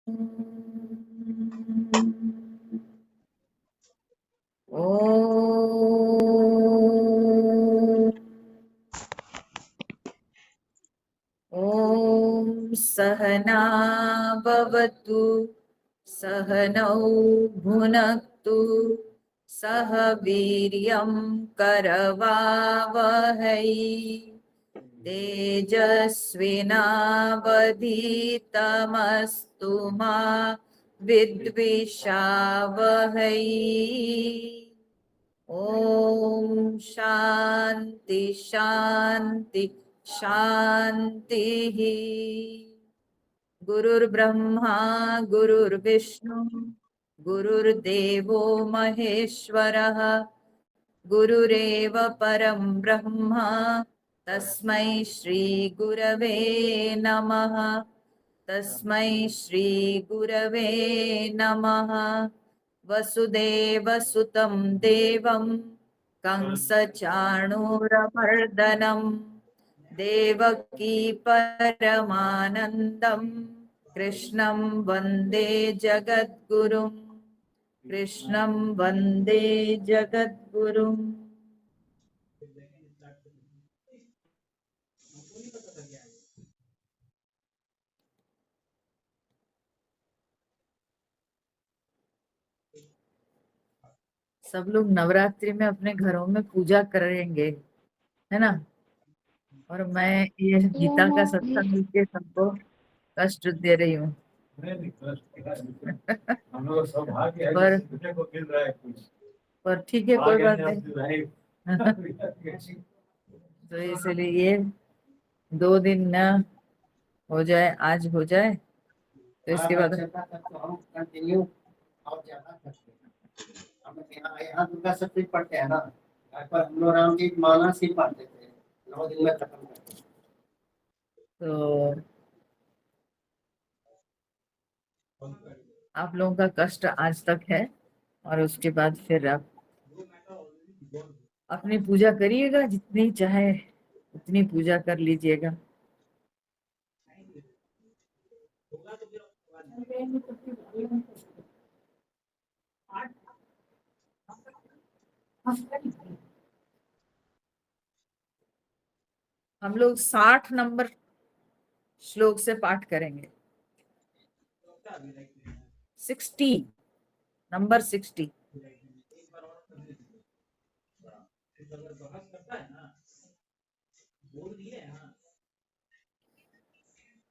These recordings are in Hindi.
ॐ सहना भवतु सहनौ भुनक्तु सह वीर्यं करवावहै तेजस्विनावधीतमस्तु मा विद्विषावहै। ओम शांति शांति शांति। गुरुर्ब्रह्मा गुरुर्विष्णु गुरुर्देवो महेश्वरः गुरुरेव परं ब्रह्मा तस्मै श्री गुरवे नमः। तस्मै श्री गुरवे नमः। वसुदेवसुतं देवं कंसचाणूरमर्दनं देवकी परमानन्दं कृष्णं वन्दे जगद्गुरुं। कृष्णं वन्दे जगद्गुरुं। सब लोग नवरात्रि में अपने घरों में पूजा करेंगे, है ना। और मैं ये गीता का सत्संग के सबको कष्ट दे रही हूँ। हम लोग सौभाग्य है कि बेटे को मिल रहा है कुछ, पर ठीक है, कोई बात नहीं। तो इसलिए ये 2 दिन ना हो जाए, आज हो जाए तो इसके बाद हम कंटिन्यू और ज्यादा करते हैं। हम यहाँ दुर्गा सप्तमी पढ़ते हैं ना, पर हम लोग राम की माला से पढ़ते थे, 9 दिन में खत्म करते हैं। तो आप लोगों का कष्ट आज तक है, और उसके बाद फिर आप अपनी पूजा करिएगा, जितनी चाहे उतनी पूजा कर लीजिएगा। हम लोग 60 नंबर श्लोक से पाठ करेंगे। 60 नंबर 60।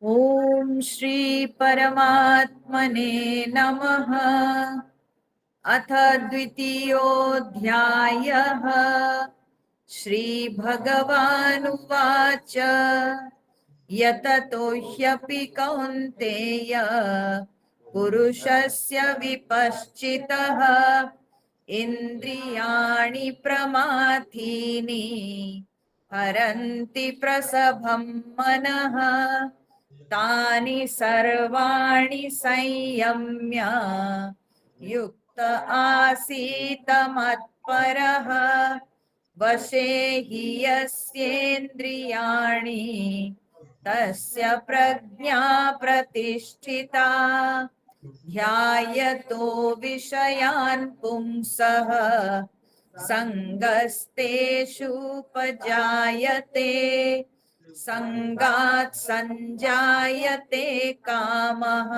ओम श्री परमात्मने नमः। अथ द्वितीयोऽध्यायः। श्री भगवानुवाच यततो ह्यपि कौन्तेय पुरुषस्य विपश्चितः इन्द्रियाणि प्रमाथीनि हरन्ति प्रसभं मनः तानि सर्वाणि संयम्य युक्त आसीत मत्परः वशे हि यस्येन्द्रियाणि तस्य प्रज्ञा प्रतिष्ठिता ध्यायतो विषयान् पुंसः संगस्तेषुपजायते संगात् संजायते कामः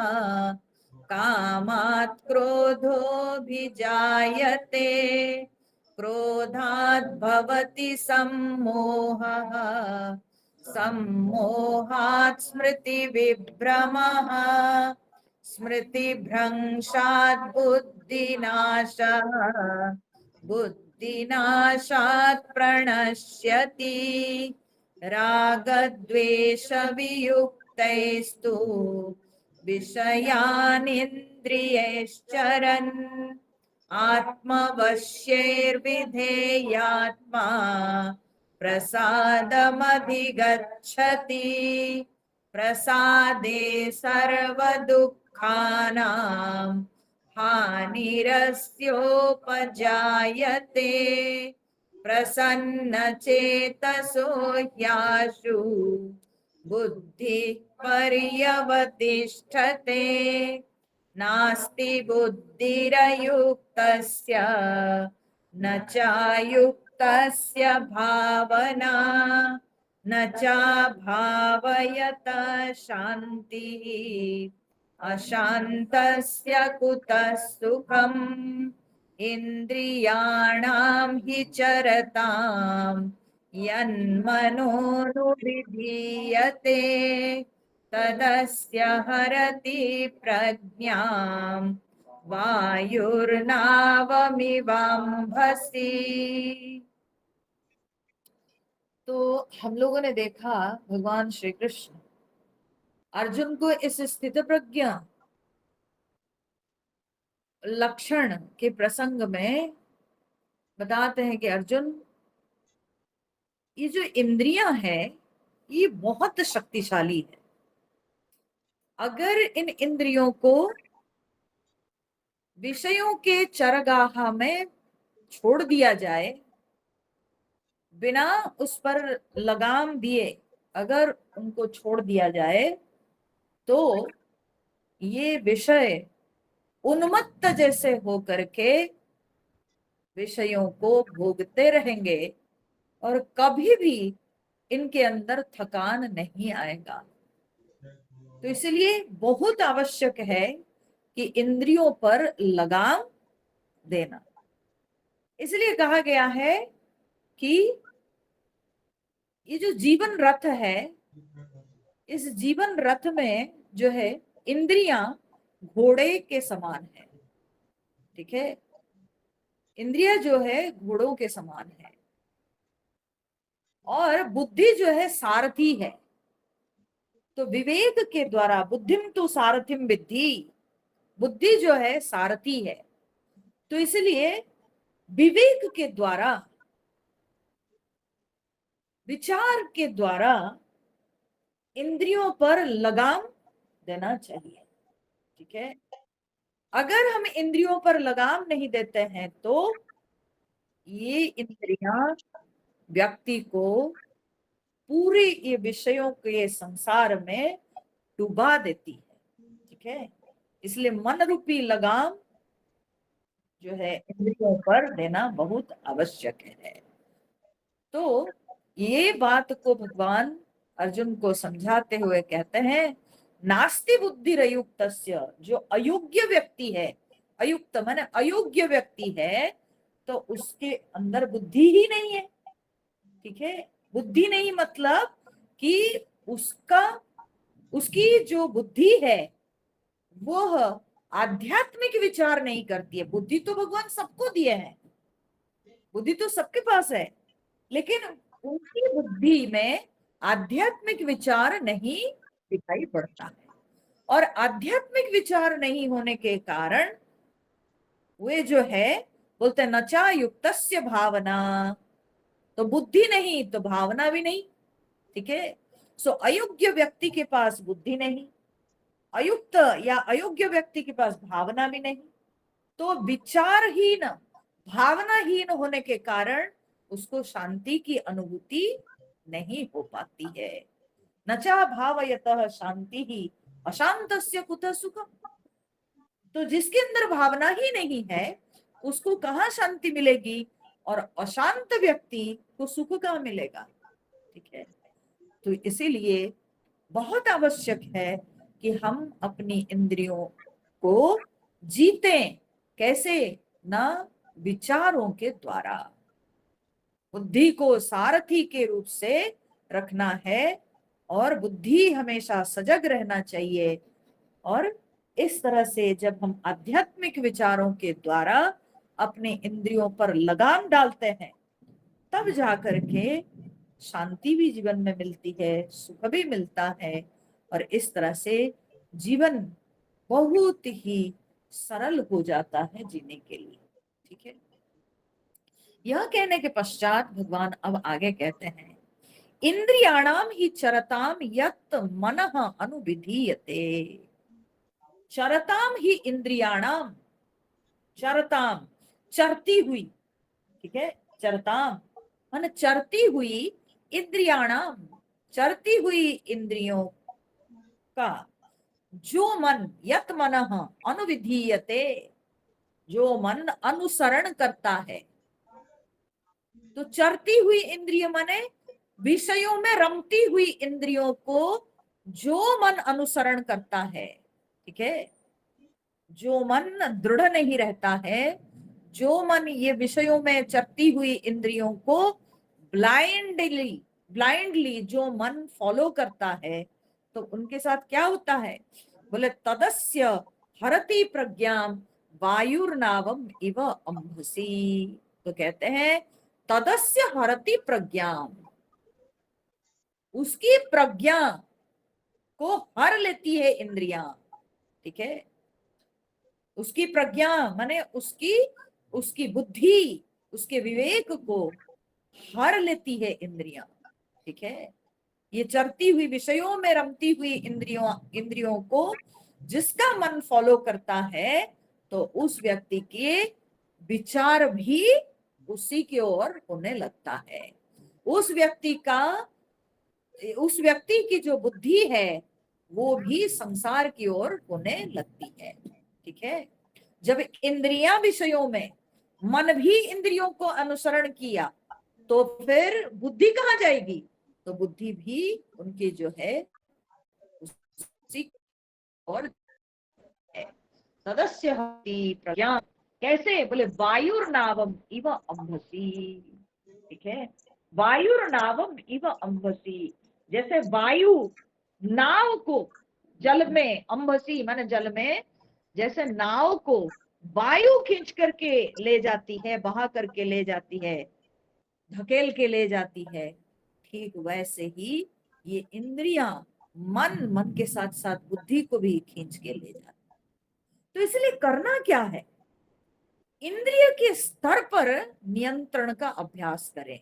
कामात् क्रोधोऽभिजायते क्रोधात् भवति सम्मोहः सम्मोहात् स्मृतिविभ्रमः स्मृतिभ्रंशात् बुद्धिनाशः बुद्धिनाशात् प्रणश्यति रागद्वेषवियुक्तैस्तु विषयानिन्द्रियैश्चरन् आत्मवश्यैर्विधेयात्मा प्रसादमधिगच्छति प्रसादे सर्वदुःखानां हानिरस्योपजायते प्रसन्नचेतसो ह्याशु बुद्धि पर्यवतिष्ठते नास्ति बुद्धिरयुक्तस्य न चायुक्तस्य भावना न चाभावयत शान्तिः अशान्तस्य कुतः सुखम् इन्द्रियाणां हि चरताम् यन्मनोनुविधीयते तदस्य हरति प्रज्ञाम् वायुर्नावमिवाम्भसि। तो हम लोगों ने देखा भगवान श्री कृष्ण अर्जुन को इस स्थित प्रज्ञ लक्षण के प्रसंग में बताते हैं कि अर्जुन, ये जो इंद्रियां हैं ये बहुत शक्तिशाली है। अगर इन इंद्रियों को विषयों के चरगाह में छोड़ दिया जाए, बिना उस पर लगाम दिए अगर उनको छोड़ दिया जाए, तो ये विषय उन्मत्त जैसे हो करके विषयों को भोगते रहेंगे और कभी भी इनके अंदर थकान नहीं आएगा। तो इसलिए बहुत आवश्यक है कि इंद्रियों पर लगाम देना। इसलिए कहा गया है कि ये जो जीवन रथ है, इस जीवन रथ में जो है इंद्रियां घोड़े के समान है। ठीक है, इंद्रिया जो है घोड़ों के समान है और बुद्धि जो है सारथी है। तो विवेक के द्वारा बुद्धिम तो सारथिम विद्धि, बुद्धि जो है सारथी है। तो इसलिए विवेक के द्वारा, विचार के द्वारा इंद्रियों पर लगाम देना चाहिए। ठीक है, अगर हम इंद्रियों पर लगाम नहीं देते हैं तो ये इंद्रियां व्यक्ति को पूरे ये विषयों के संसार में डुबा देती है। ठीक है, इसलिए मन रूपी लगाम जो है इंद्रियों पर देना बहुत आवश्यक है। तो ये बात को भगवान अर्जुन को समझाते हुए कहते हैं, नास्ति बुद्धिरयुक्तस्य, जो अयोग्य व्यक्ति है, अयुक्त माने अयोग्य व्यक्ति है, तो उसके अंदर बुद्धि ही नहीं है। ठीक है, बुद्धि नहीं मतलब कि उसकी जो बुद्धि है वह आध्यात्मिक विचार नहीं करती है। बुद्धि तो भगवान सबको दिए हैं, बुद्धि तो सबके पास है, लेकिन उनकी बुद्धि में आध्यात्मिक विचार नहीं दिखाई पड़ता है। और आध्यात्मिक विचार नहीं होने के कारण वे जो है बोलते हैं नचा युक्तस्य भावना, तो बुद्धि नहीं तो भावना भी नहीं। ठीक है, सो अयोग्य व्यक्ति के पास बुद्धि नहीं, अयुक्त या अयोग्य व्यक्ति के पास भावना भी नहीं, तो विचारहीन भावनाहीन होने के कारण उसको शांति की अनुभूति नहीं हो पाती है। नचा भावयतः शांति ही अशांतस्य कुतः सुखम। तो जिसके अंदर भावना ही नहीं है उसको कहाँ शांति मिलेगी, और अशांत व्यक्ति को सुख कहाँ मिलेगा। ठीक है, तो इसीलिए बहुत आवश्यक है कि हम अपनी इंद्रियों को जीतें। कैसे? ना विचारों के द्वारा। बुद्धि को सारथी के रूप से रखना है और बुद्धि हमेशा सजग रहना चाहिए। और इस तरह से जब हम आध्यात्मिक विचारों के द्वारा अपने इंद्रियों पर लगाम डालते हैं, तब जाकर के शांति भी जीवन में मिलती है, सुख भी मिलता है, और इस तरह से जीवन बहुत ही सरल हो जाता है जीने के लिए। ठीक है, यह कहने के पश्चात भगवान अब आगे कहते हैं, इंद्रियाणाम ही चरताम यत् मनः अनुविधीयते। चरताम ही इंद्रियाणाम, चरताम चरती हुई। ठीक है, चरताम मान चरती हुई, इंद्रियाणाम चरती हुई इंद्रियों का जो मन, यत मनः अनुविधीयते, जो मन अनुसरण करता है। तो चरती हुई इंद्रिय माने विषयों में रमती हुई इंद्रियों को जो मन अनुसरण करता है, ठीक है, जो मन दृढ़ नहीं रहता है, जो मन ये विषयों में चरती हुई इंद्रियों को ब्लाइंडली ब्लाइंडली जो मन फॉलो करता है, तो उनके साथ क्या होता है? बोले तदस्य हरति प्रज्ञाम वायुर्नावम इव अंभसी। तो कहते हैं तदस्य हरति प्रज्ञाम, उसकी प्रज्ञा को हर लेती है इंद्रियां, ठीक है, उसकी प्रज्ञा माने उसकी उसकी बुद्धि, उसके विवेक को हर लेती है इंद्रियां, ठीक है। ये चरती हुई विषयों में रमती हुई इंद्रियों को जिसका मन फॉलो करता है, तो उस व्यक्ति के विचार भी उसी की ओर होने लगता है। उस व्यक्ति की जो बुद्धि है वो भी संसार की ओर होने लगती है, ठीक है। जब इंद्रियां विषयों में, मन भी इंद्रियों को अनुसरण किया, तो फिर बुद्धि कहाँ जाएगी? तो बुद्धि भी उनकी जो है उसी और सदस्य प्रज्ञा। कैसे? बोले वायुर्नावम इव अंभसी, ठीक है, वायुर्नावम इव अंभसी, जैसे वायु नाव को जल में, अंभसी माने जल में, जैसे नाव को वायु खींच करके ले जाती है, बहा करके ले जाती है, धकेल के ले जाती है, ठीक वैसे ही ये इंद्रियां मन के साथ साथ बुद्धि को भी खींच के ले जाती। तो इसलिए करना क्या है? इंद्रिय के स्तर पर नियंत्रण का अभ्यास करें,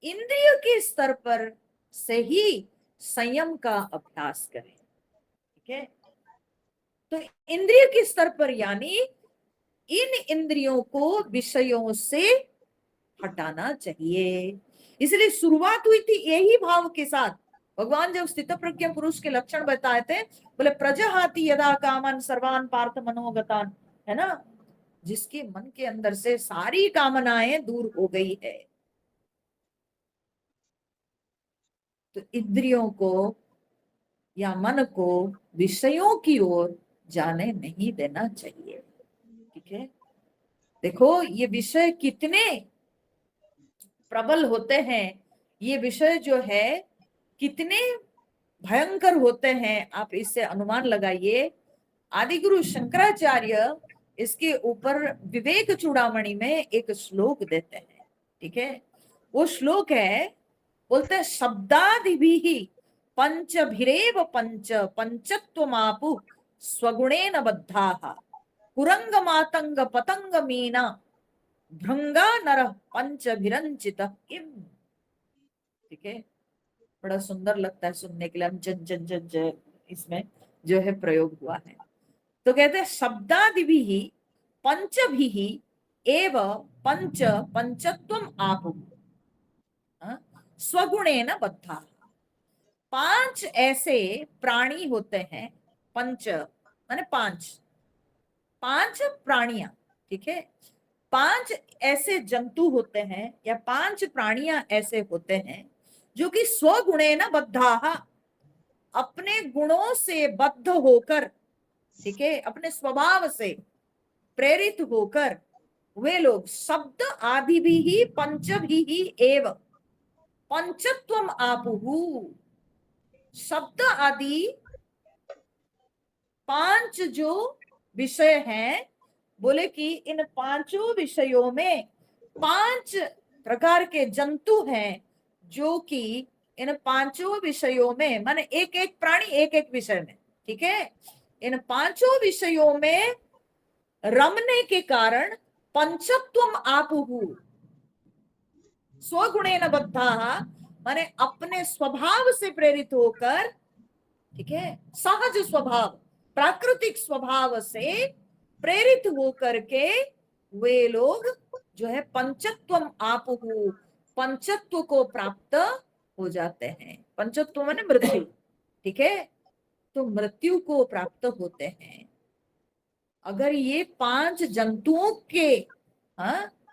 इंद्रिय के स्तर पर से ही संयम का अभ्यास करें, ठीक है। तो इंद्रिय के स्तर पर यानी इन इंद्रियों को विषयों से हटाना चाहिए। इसलिए शुरुआत हुई थी यही भाव के साथ। भगवान जब स्थित प्रज्ञ पुरुष के लक्षण बताए थे, बोले प्रजहाति यदा कामन सर्वान पार्थ मनोगतान, है ना, जिसके मन के अंदर से सारी कामनाएं दूर हो गई है। तो इंद्रियों को या मन को विषयों की ओर जाने नहीं देना चाहिए, ठीक है। देखो ये विषय कितने प्रबल होते हैं, ये विषय जो है कितने भयंकर होते हैं, आप इससे अनुमान लगाइए। आदिगुरु शंकराचार्य इसके ऊपर विवेक चूड़ामणि में एक श्लोक देते हैं, ठीक है। वो श्लोक है, बोलते हैं शब्दादिभिः पंचभिरेव पंच पंचत्वमापु स्वगुणेन बद्धाः कुरंग मातंग पतंग मीना भृंगा नर पंचभिरंचित किम, ठीक है। बड़ा सुंदर लगता है सुनने के लिए, हम जन जन जन जन इसमें जो है प्रयोग हुआ है। तो कहते हैं शब्दादिभिः पंचभिः एव पंच पंचत्वम आपु स्वगुणेन बद्धा। पांच ऐसे प्राणी होते हैं, पंच माने पांच, पांच प्राणियां, ठीक है, पांच ऐसे जंतु होते हैं या पांच प्राणियां ऐसे होते हैं जो कि स्वगुणेन बद्धाः, अपने गुणों से बद्ध होकर, ठीक है, अपने स्वभाव से प्रेरित होकर वे लोग शब्द आदि भी ही पंच भी ही एव पंचत्वम आपुहु, शब्द आदि पांच जो विषय हैं, बोले कि इन पांचों विषयों में पांच प्रकार के जंतु हैं जो कि इन पांचों विषयों में, माने एक एक प्राणी एक एक विषय में, ठीक है, इन पांचों विषयों में रमने के कारण पंचत्वम आपुहु स्वगुणेन बद्धाः, माने अपने स्वभाव से प्रेरित होकर, ठीक है, सहज स्वभाव प्राकृतिक स्वभाव से प्रेरित होकर के वे लोग जो है पंचत्वम आपुहु, पंचत्व को प्राप्त हो जाते हैं। पंचत्व माने मृत्यु, ठीक है, तो मृत्यु को प्राप्त होते हैं। अगर ये 5 जंतुओं के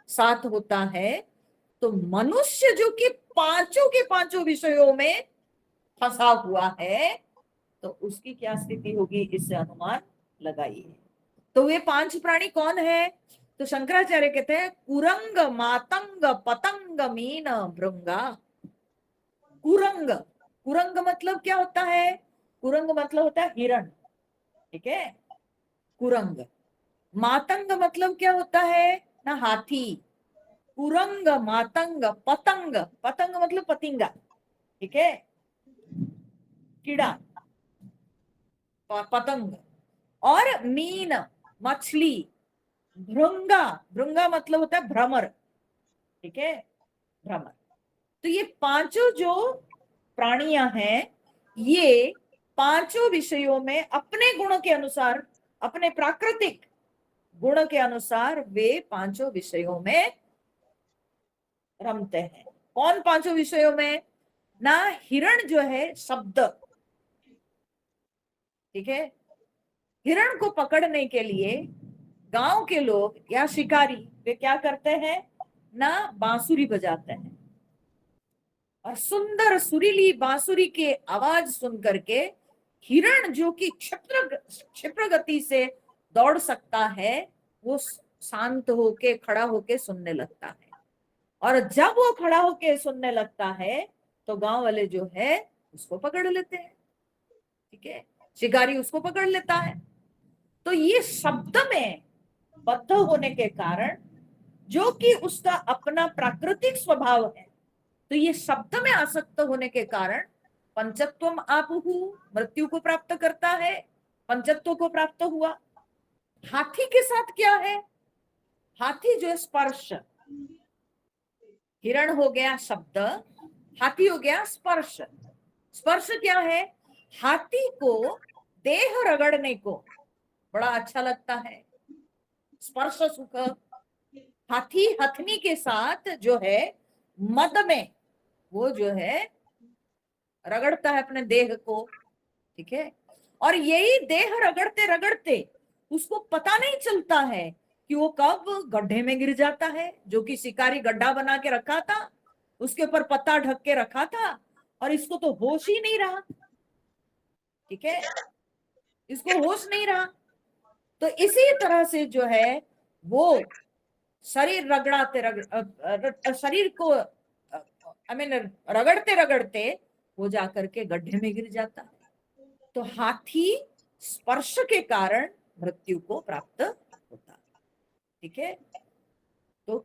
साथ होता है, तो मनुष्य जो कि पांचों के पांचों विषयों में फंसा हुआ है, तो उसकी क्या स्थिति होगी, इससे अनुमान लगाइए। तो वे 5 प्राणी कौन है? तो शंकराचार्य कहते हैं कुरंग, मातंग, पतंग, मीन, भृंगा। कुरंग, कुरंग मतलब क्या होता है? कुरंग मतलब होता है हिरण, ठीक है, कुरंग। मातंग मतलब क्या होता है ना, हाथी। कुरंग, मातंग, पतंग, पतंग मतलब पतिंगा, ठीक है, कीड़ा, पतंग। और मीन मछली, भृंगा, भृंगा मतलब होता है भ्रमर, ठीक है, भ्रमर। तो ये पांचों जो प्राणियां हैं, ये पांचों विषयों में अपने गुण के अनुसार, अपने प्राकृतिक गुण के अनुसार वे पांचों विषयों में रमते हैं। कौन पांचों विषयों में? ना हिरण जो है शब्द, ठीक है, हिरण को पकड़ने के लिए गांव के लोग या शिकारी वे क्या करते हैं ना, बांसुरी बजाते हैं, और सुंदर सुरीली बांसुरी के आवाज सुन करके हिरण जो कि क्षिप्र गति से दौड़ सकता है, वो शांत होके खड़ा होके सुनने लगता है। और जब वो खड़ा होके सुनने लगता है, तो गांव वाले जो है उसको पकड़ लेते हैं, ठीक है, शिकारी उसको पकड़ लेता है। तो ये शब्द में बद्ध होने के कारण, जो कि उसका अपना प्राकृतिक स्वभाव है, तो ये शब्द में आसक्त होने के कारण पंचत्वम आपुहु मृत्यु को प्राप्त करता है, पंचत्व को प्राप्त हुआ। हाथी के साथ क्या है? हाथी जो है स्पर्श, हिरण हो गया शब्द, हाथी हो गया स्पर्श। स्पर्श क्या है? हाथी को देह रगड़ने को बड़ा अच्छा लगता है, स्पर्श सुख। हाथी हथनी के साथ जो है मद में वो जो है रगड़ता है अपने देह को, ठीक है, और यही देह रगड़ते रगड़ते उसको पता नहीं चलता है कि वो कब गड्ढे में गिर जाता है, जो कि शिकारी गड्ढा बना के रखा था, उसके ऊपर पत्ता ढक के रखा था, और इसको तो होश ही नहीं रहा, ठीक है, इसको होश नहीं रहा। तो इसी तरह से जो है वो शरीर रगड़ाते शरीर को आई मीन रगड़ते रगड़ते वो जाकर के गड्ढे में गिर जाता है। तो हाथी स्पर्श के कारण मृत्यु को प्राप्त होता है, ठीक है। तो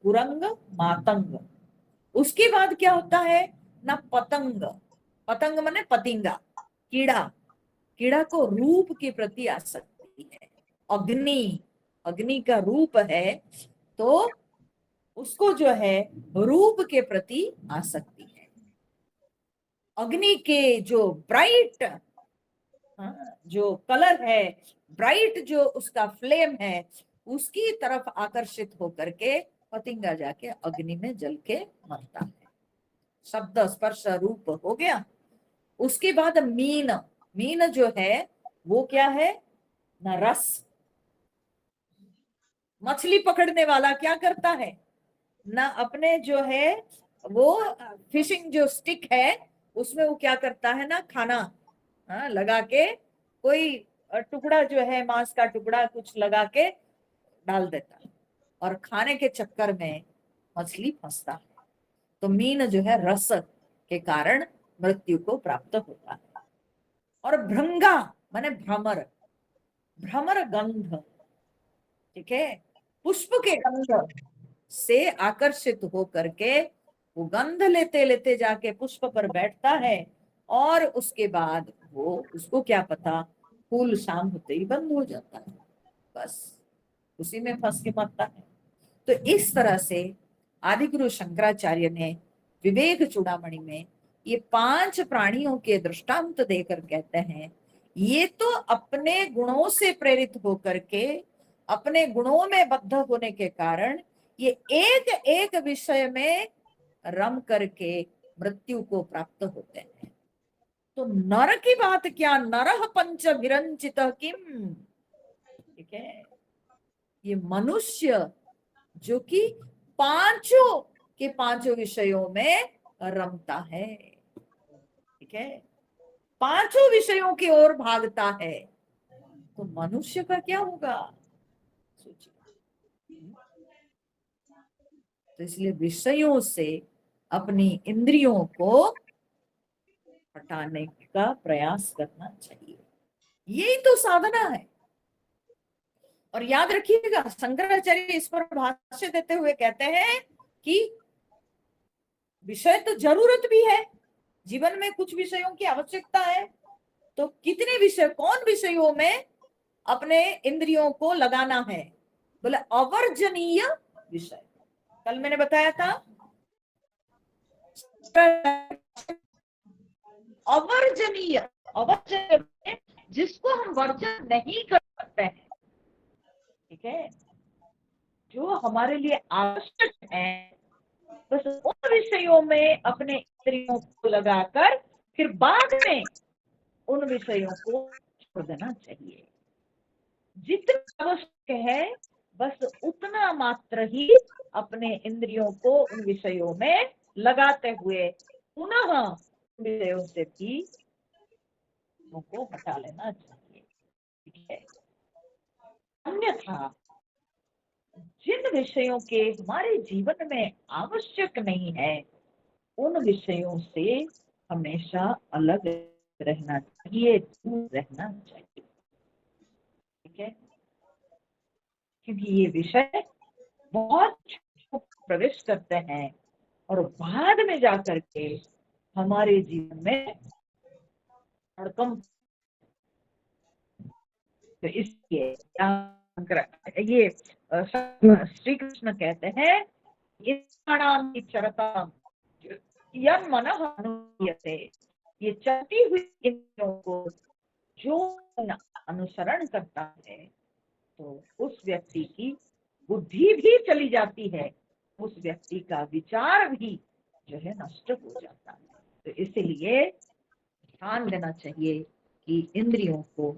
कुरंग, मातंग, उसके बाद क्या होता है ना, पतंग। पतंग माने पतिंगा, कीड़ा। कीड़ा को रूप के प्रति आसक्ति है। अग्नि, अग्नि का रूप है, तो उसको जो है रूप के प्रति आसक्ति है। अग्नि के जो ब्राइट जो कलर है, ब्राइट जो उसका फ्लेम है, उसकी तरफ आकर्षित होकर के पतिंगा जाके अग्नि में जल के मरता है। शब्द स्पर्श रूप हो गया। उसके बाद मीन, मीन जो है वो क्या है ना, रस। मछली पकड़ने वाला क्या करता है ना, अपने जो है वो फिशिंग जो स्टिक है उसमें वो क्या करता है ना, खाना लगा के कोई टुकड़ा जो है मांस का टुकड़ा कुछ लगा के डाल देता है, और खाने के चक्कर में मछली फंसता है। तो मीन जो है रस के कारण मृत्यु को प्राप्त होता है। और भृंगा माने भ्रमर, भ्रमर गंध, ठीक है, पुष्प के गंध से आकर्षित हो करके वो गंध लेते लेते जाके पुष्प पर बैठता है, और उसके बाद वो उसको क्या पता फूल शाम होते ही बंद हो जाता है, बस उसी में फंस के मरता है। तो इस तरह से आदिगुरु शंकराचार्य ने विवेक चूड़ामणि में ये 5 प्राणियों के दृष्टांत देकर कहते हैं, ये तो अपने गुणों से प्रेरित होकर के, अपने गुणों में बद्ध होने के कारण ये एक एक विषय में रम करके मृत्यु को प्राप्त होते हैं। तो नर की बात क्या, नरः पंच विरंचित किम, ठीक है। ये मनुष्य जो कि पांचों के पांचों विषयों में रमता है, ठीक है, पांचों विषयों की ओर भागता है, तो मनुष्य का क्या होगा सोचिए। तो इसलिए विषयों से अपनी इंद्रियों को हटाने का प्रयास करना चाहिए, यही तो साधना है। और याद रखिएगा, शंकराचार्य इस पर भाष्य देते हुए कहते हैं कि विषय तो जरूरत भी है, जीवन में कुछ विषयों की आवश्यकता है, तो कितने विषय, कौन विषयों में अपने इंद्रियों को लगाना है, बोले अवर्जनीय विषय। कल मैंने बताया था अवर्जनीय, अवर्जनीय जिसको हम वर्जन नहीं कर सकते हैं, ठीक है, जो हमारे लिए आवश्यक है, बस उन विषयों में अपने इंद्रियों को लगाकर फिर बाद में उन विषयों को छोड़ देना चाहिए। जितना आवश्यक है बस उतना मात्र ही अपने इंद्रियों को उन विषयों में लगाते हुए पुनः विषयों से भी उनको हटा लेना चाहिए, ठीक है। अन्यथा जिन विषयों के हमारे जीवन में आवश्यक नहीं है, उन विषयों से हमेशा अलग रहना चाहिए, दूर रहना चाहिए, ठीक है। क्योंकि ये विषय बहुत प्रवेश करते हैं और बाद में जाकर के हमारे जीवन में भड़कम, तो इसलिए ये श्री कृष्ण कहते हैं इंद्रियाणाम की चरता यन मनः अनुमीयते, ये चलती हुई इंद्रियों को जो अनुसरण करता है तो उस व्यक्ति की बुद्धि भी चली जाती है, उस व्यक्ति का विचार भी जो है नष्ट हो जाता है। तो इसलिए ध्यान देना चाहिए कि इंद्रियों को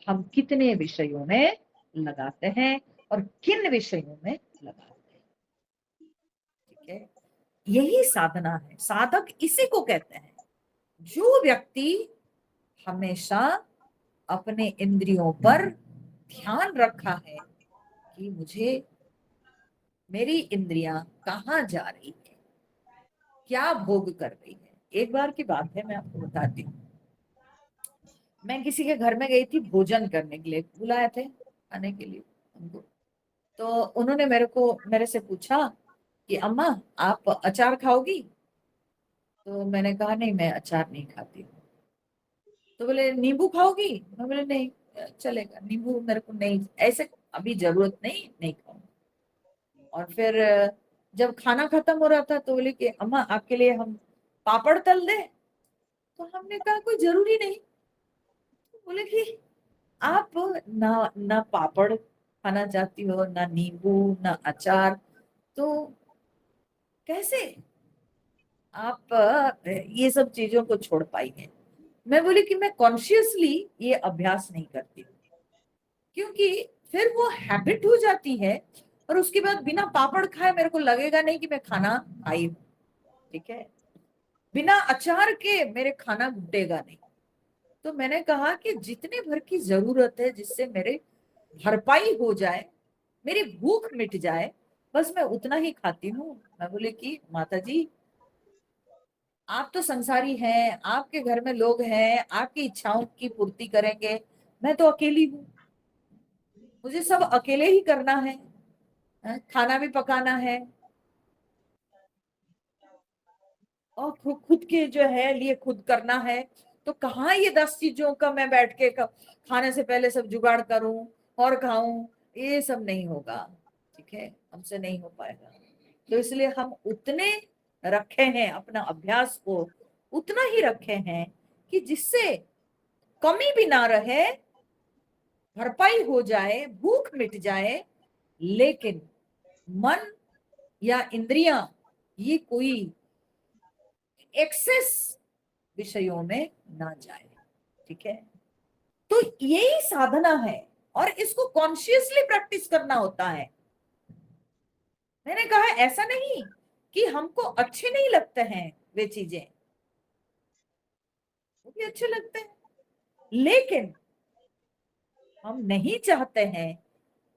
हम कितने विषयों में लगाते हैं और किन विषयों में लगाते हैं, ठीक है। यही साधना है, साधक इसी को कहते हैं, जो व्यक्ति हमेशा अपने इंद्रियों पर ध्यान रखा है कि मुझे, मेरी इंद्रियां कहाँ जा रही है, क्या भोग कर रही है। एक बार की बात है, मैं आपको बताती हूँ। मैं किसी के घर में गई थी भोजन करने के लिए, बुलाए थे खाने के लिए उनको। तो उन्होंने मेरे से पूछा कि अम्मा आप अचार खाओगी, तो मैंने कहा नहीं मैं अचार नहीं खाती। तो बोले नींबू खाओगी, मैं बोले नहीं चलेगा, नींबू मेरे को नहीं, ऐसे अभी जरूरत नहीं, नहीं खाऊंगी। और फिर जब खाना खत्म हो रहा था तो बोले कि अम्मा आपके लिए हम पापड़ तल दे, तो हमने कहा कोई जरूरी नहीं। तो बोले कि आप ना ना पापड़ खाना चाहती हो, ना नींबू, ना अचार, तो कैसे आप ये सब चीजों को छोड़ पाई हैं। मैं बोली कि मैं कॉन्शियसली ये अभ्यास नहीं करती, क्योंकि फिर वो हैबिट हो जाती है और उसके बाद बिना पापड़ खाए मेरे को लगेगा नहीं कि मैं खाना खाई हूँ, ठीक है। बिना अचार के मेरे खाना घुटेगा नहीं। तो मैंने कहा कि जितने भर की जरूरत है जिससे मेरे भरपाई हो जाए, मेरी भूख मिट जाए, बस मैं उतना ही खाती हूँ। मैं बोले कि माता जी आप तो संसारी हैं, आपके घर में लोग हैं, आपकी इच्छाओं की पूर्ति करेंगे, मैं तो अकेली हूँ, मुझे सब अकेले ही करना है, खाना भी पकाना है और खुद के जो है लिए खुद करना है। तो कहाँ ये 10 चीजों का मैं बैठ के खाने से पहले सब जुगाड़ करूं और खाऊं, ये सब नहीं होगा, ठीक है, हमसे नहीं हो पाएगा। तो इसलिए हम उतने रखे हैं, अपना अभ्यास को उतना ही रखे हैं कि जिससे कमी भी ना रहे, भरपाई हो जाए, भूख मिट जाए, लेकिन मन या इंद्रियां ये कोई एक्सेस विषयों में ना जाए। ठीक है, तो यही साधना है और इसको कॉन्शियसली प्रैक्टिस करना होता है। मैंने कहा ऐसा नहीं कि हमको अच्छे नहीं लगते हैं वे चीजें, वो भी अच्छे लगते हैं, लेकिन हम नहीं चाहते हैं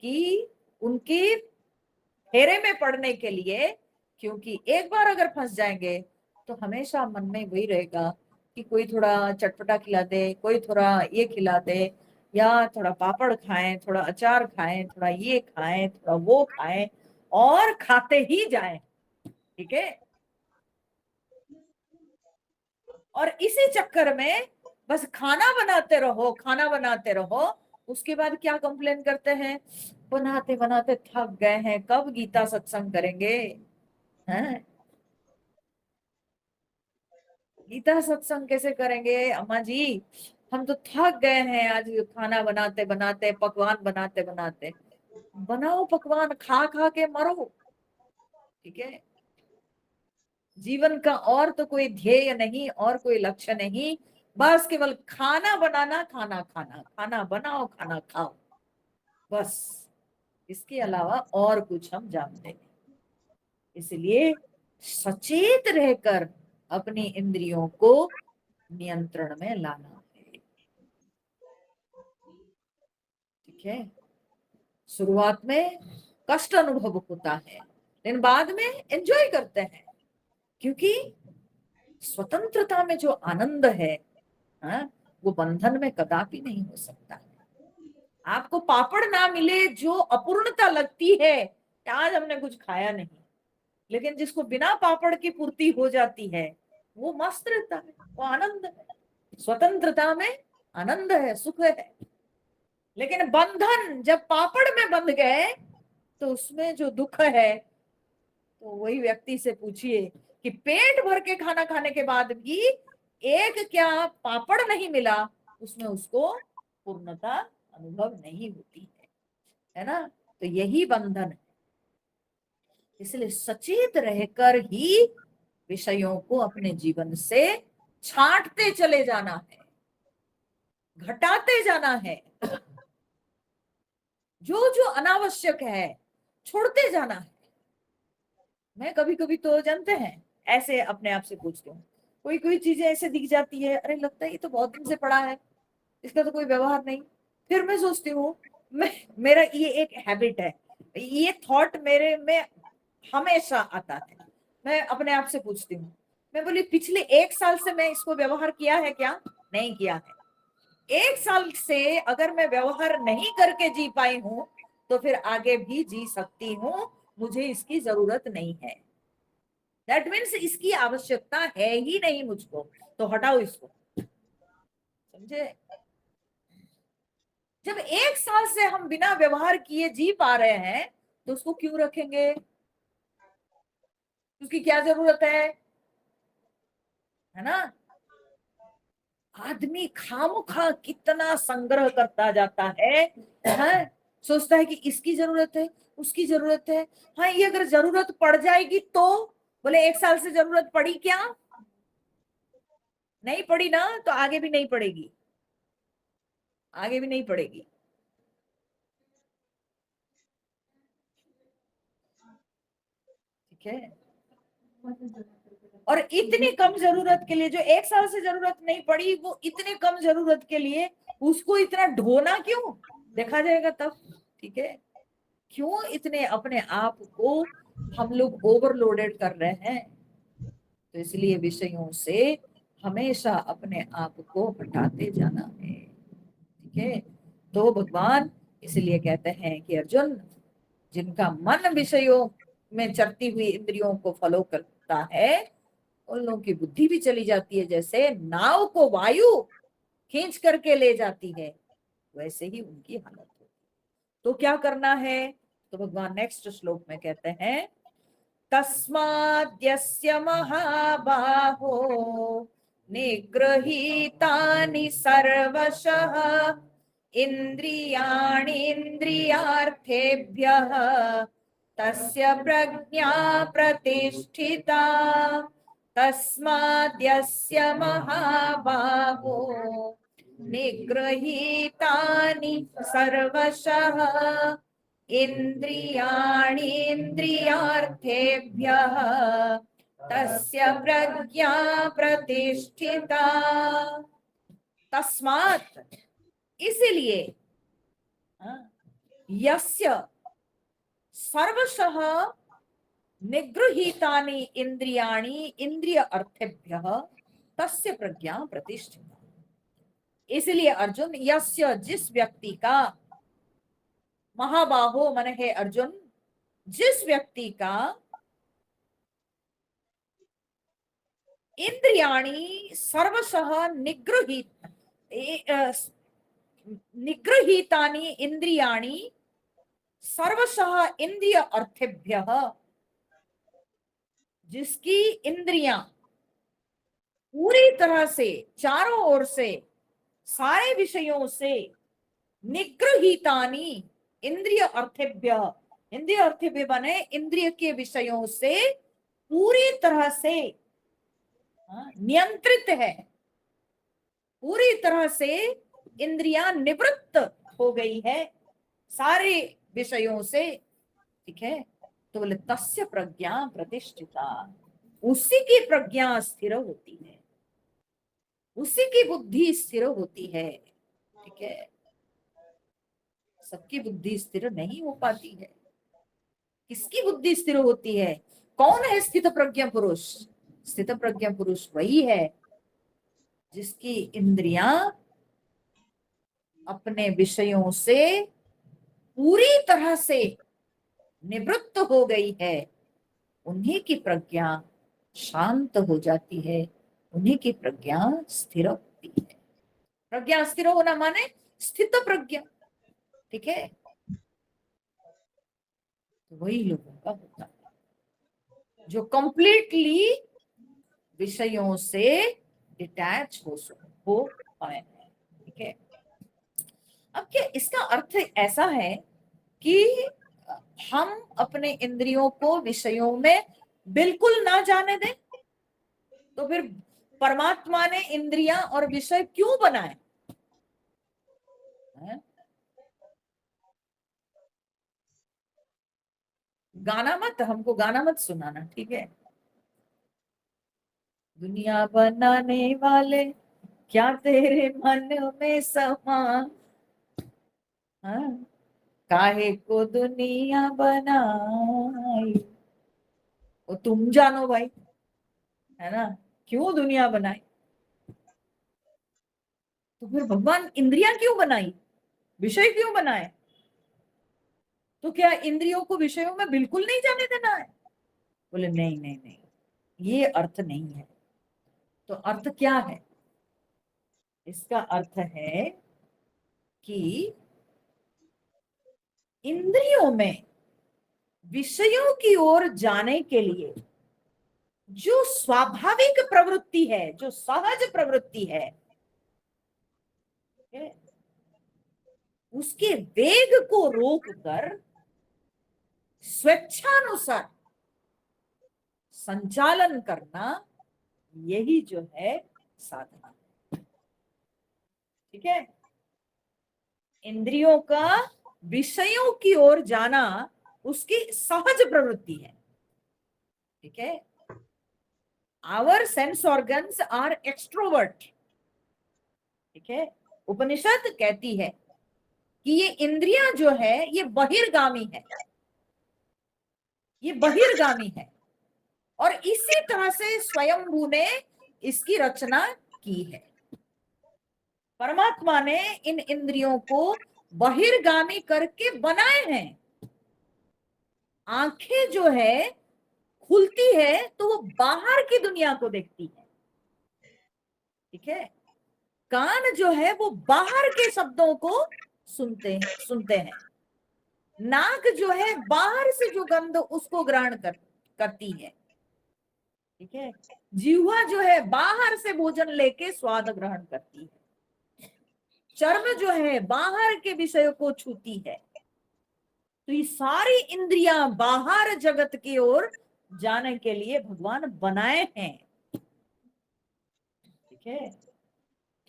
कि उनके फेरे में पड़ने के लिए, क्योंकि एक बार अगर फंस जाएंगे तो हमेशा मन में वही रहेगा कि कोई थोड़ा चटपटा खिला दे, कोई थोड़ा ये खिला दे, या थोड़ा पापड़ खाएं, थोड़ा अचार खाएं, थोड़ा ये खाएं, थोड़ा वो खाएं, और खाते ही जाएं। ठीक है, और इसी चक्कर में बस खाना बनाते रहो, खाना बनाते रहो। उसके बाद क्या कंप्लेन करते हैं, बनाते बनाते थक गए हैं, कब गीता सत्संग करेंगे हैं? गीता सत्संग कैसे करेंगे अम्मा जी, हम तो थक गए हैं आज खाना बनाते बनाते, पकवान बनाते बनाते। बनाओ पकवान, खा खा के मरो। ठीक है, जीवन का और तो कोई ध्येय नहीं, और कोई लक्ष्य नहीं, बस केवल खाना बनाना, खाना खाना, खाना बनाओ, खाना खाओ, बस। इसके अलावा और कुछ हम जानते नहीं। इसलिए सचेत रहकर अपनी इंद्रियों को नियंत्रण में लाना है। ठीक है, शुरुआत में कष्ट अनुभव होता है, लेकिन बाद में एंजॉय करते हैं, क्योंकि स्वतंत्रता में जो आनंद है, हाँ, वो बंधन में कदापि नहीं हो सकता। आपको पापड़ ना मिले जो अपूर्णता लगती है कि आज हमने कुछ खाया नहीं, लेकिन जिसको बिना पापड़ की पूर्ति हो जाती है वो मस्त रहता है, वो आनंद है। स्वतंत्रता में आनंद है, सुख है। लेकिन बंधन, जब पापड़ में बंध गए तो उसमें जो दुख है, तो वही व्यक्ति से पूछिए कि पेट भर के खाना खाने के बाद भी एक क्या पापड़ नहीं मिला, उसमें उसको पूर्णता अनुभव नहीं होती है ना। तो यही बंधन है। इसलिए सचेत रहकर ही विषयों को अपने जीवन से छांटते चले जाना है, घटाते जाना है, जो जो अनावश्यक है छोड़ते जाना है। मैं कभी कभी तो जानते हैं ऐसे अपने आप से पूछती हूँ, कोई कोई चीजें ऐसे दिख जाती है, अरे लगता है ये तो बहुत दिन से पड़ा है, इसका तो कोई व्यवहार नहीं। फिर मैं सोचती हूँ, मैं मेरा ये एक हैबिट है, ये थॉट मेरे में हमेशा आता है। मैं अपने आप से पूछती हूँ, मैं बोली पिछले 1 साल से मैं इसको व्यवहार किया है क्या? नहीं किया है। 1 साल से अगर मैं व्यवहार नहीं करके जी पाई हूं, तो फिर आगे भी जी सकती हूँ, मुझे इसकी जरूरत नहीं है। दैट मीन्स इसकी आवश्यकता है ही नहीं मुझको, तो हटाओ इसको। समझे? जब 1 साल से हम बिना व्यवहार किए जी पा रहे हैं, तो उसको क्यों रखेंगे? उसकी क्या जरूरत है ना। आदमी खामखा कितना संग्रह करता जाता है? सोचता है कि इसकी जरूरत है, उसकी जरूरत है, हाँ ये अगर जरूरत पड़ जाएगी तो। बोले 1 साल से जरूरत पड़ी क्या? नहीं पड़ी ना, तो आगे भी नहीं पड़ेगी, आगे भी नहीं पड़ेगी। ठीक है, और इतनी कम जरूरत के लिए, जो 1 साल से जरूरत नहीं पड़ी, वो इतने कम जरूरत के लिए उसको इतना ढोना क्यों? देखा जाएगा तब। ठीक है, क्यों इतने अपने आप को हम लोग ओवरलोडेड कर रहे हैं? तो इसलिए विषयों से हमेशा अपने आप को हटाते जाना है। ठीक है, तो भगवान इसलिए कहते हैं कि अर्जुन, जिनका मन विषयों में चढ़ती हुई इंद्रियों को फॉलो करता है, उन लोगों की बुद्धि भी चली जाती है। जैसे नाव को वायु खींच करके ले जाती है, वैसे ही उनकी हालत होगी। तो क्या करना है? तो भगवान नेक्स्ट श्लोक में कहते हैं, तस्माद्यस्य महाबाहो निगृहीतानि सर्वशः इन्द्रियाणीन्द्रियार्थेभ्यः तस्य प्रज्ञा प्रतिष्ठिता। तस्माद्यस्य महाबाहो निगृहीतानि सर्वशः इन्द्रियाणीन्द्रियार्थेभ्यः तस्य प्रज्ञा प्रतिष्ठिता। तस्मात् इसलिए यस्य सर्वशः निगृहीतानि इंद्रियाणि इंद्रिय अर्थेभ्यः तस्य प्रज्ञा प्रतिष्ठिता। इसलिए अर्जुन, यस्य जिस व्यक्ति का, महाबाहो मन है अर्जुन, जिस व्यक्ति का इंद्रियाणि सर्वशः निगृहीतानि इंद्रियाणि सर्वशः इंद्रिय अर्थेभ्यः, जिसकी इंद्रियां पूरी तरह से चारों ओर से सारे विषयों से निगृहीतानि इंद्रिय अर्थेभ्य, इंद्रिय अर्थेभ्य बने इंद्रिय के विषयों से पूरी तरह से नियंत्रित है, पूरी तरह से इंद्रियां निवृत्त हो गई है सारे विषयों से, ठीक है। तो बोले तस्य प्रज्ञा प्रतिष्ठिता, उसी की प्रज्ञा स्थिर होती है, उसी की बुद्धि स्थिर होती है, ठीक है। सबकी बुद्धि स्थिर नहीं हो पाती है। किसकी बुद्धि स्थिर होती है? कौन है स्थित प्रज्ञा पुरुष? स्थित प्रज्ञा पुरुष वही है जिसकी इंद्रियां अपने विषयों से पूरी तरह से निवृत्त हो गई है। उन्हीं की प्रज्ञा शांत हो जाती है, उन्हीं की प्रज्ञा स्थिर होती है। प्रज्ञा स्थिर होना माने स्थित प्रज्ञा, ठीक है। वही लोगों का होता है जो कंप्लीटली विषयों से डिटैच हो पाए, ठीक है। अब क्या इसका अर्थ ऐसा है कि हम अपने इंद्रियों को विषयों में बिल्कुल ना जाने दें? तो फिर परमात्मा ने इंद्रियां और विषय क्यों बनाए? गाना मत, हमको गाना मत सुनाना, ठीक है। दुनिया बनाने वाले क्या तेरे मन में समा, काहे को दुनिया बनाई, वो तुम जानो भाई, है ना। क्यों दुनिया बनाई? तो फिर भगवान इंद्रियां क्यों बनाई, विषय क्यों बनाए? तो क्या इंद्रियों को विषयों में बिल्कुल नहीं जाने देना है? बोले नहीं नहीं नहीं, ये अर्थ नहीं है। तो अर्थ क्या है? इसका अर्थ है कि इंद्रियों में विषयों की ओर जाने के लिए जो स्वाभाविक प्रवृत्ति है, जो सहज प्रवृत्ति है, उसके वेग को रोककर स्वेच्छानुसार संचालन करना, यही जो है साधना, ठीक है। इंद्रियों का विषयों की ओर जाना उसकी सहज प्रवृत्ति है, ठीक है। Our sense organs are extrovert, ठीक है। उपनिषद कहती है कि ये इंद्रियां जो है ये बहिर्गामी है, ये बहिर्गामी है, और इसी तरह से स्वयंभू ने इसकी रचना की है। परमात्मा ने इन इंद्रियों को बहिर्गामी करके बनाए हैं। आंखें जो है खुलती है तो वो बाहर की दुनिया को देखती है, ठीक है। कान जो है वो बाहर के शब्दों को सुनते हैं। नाक जो है बाहर से जो गंध उसको ग्रहण करती है, ठीक है। जीह्वा जो है बाहर से भोजन लेके स्वाद ग्रहण करती है। चर्म जो है बाहर के विषय को छूती है। तो ये सारी इंद्रियां बाहर जगत की ओर जाने के लिए भगवान बनाए हैं, ठीक है।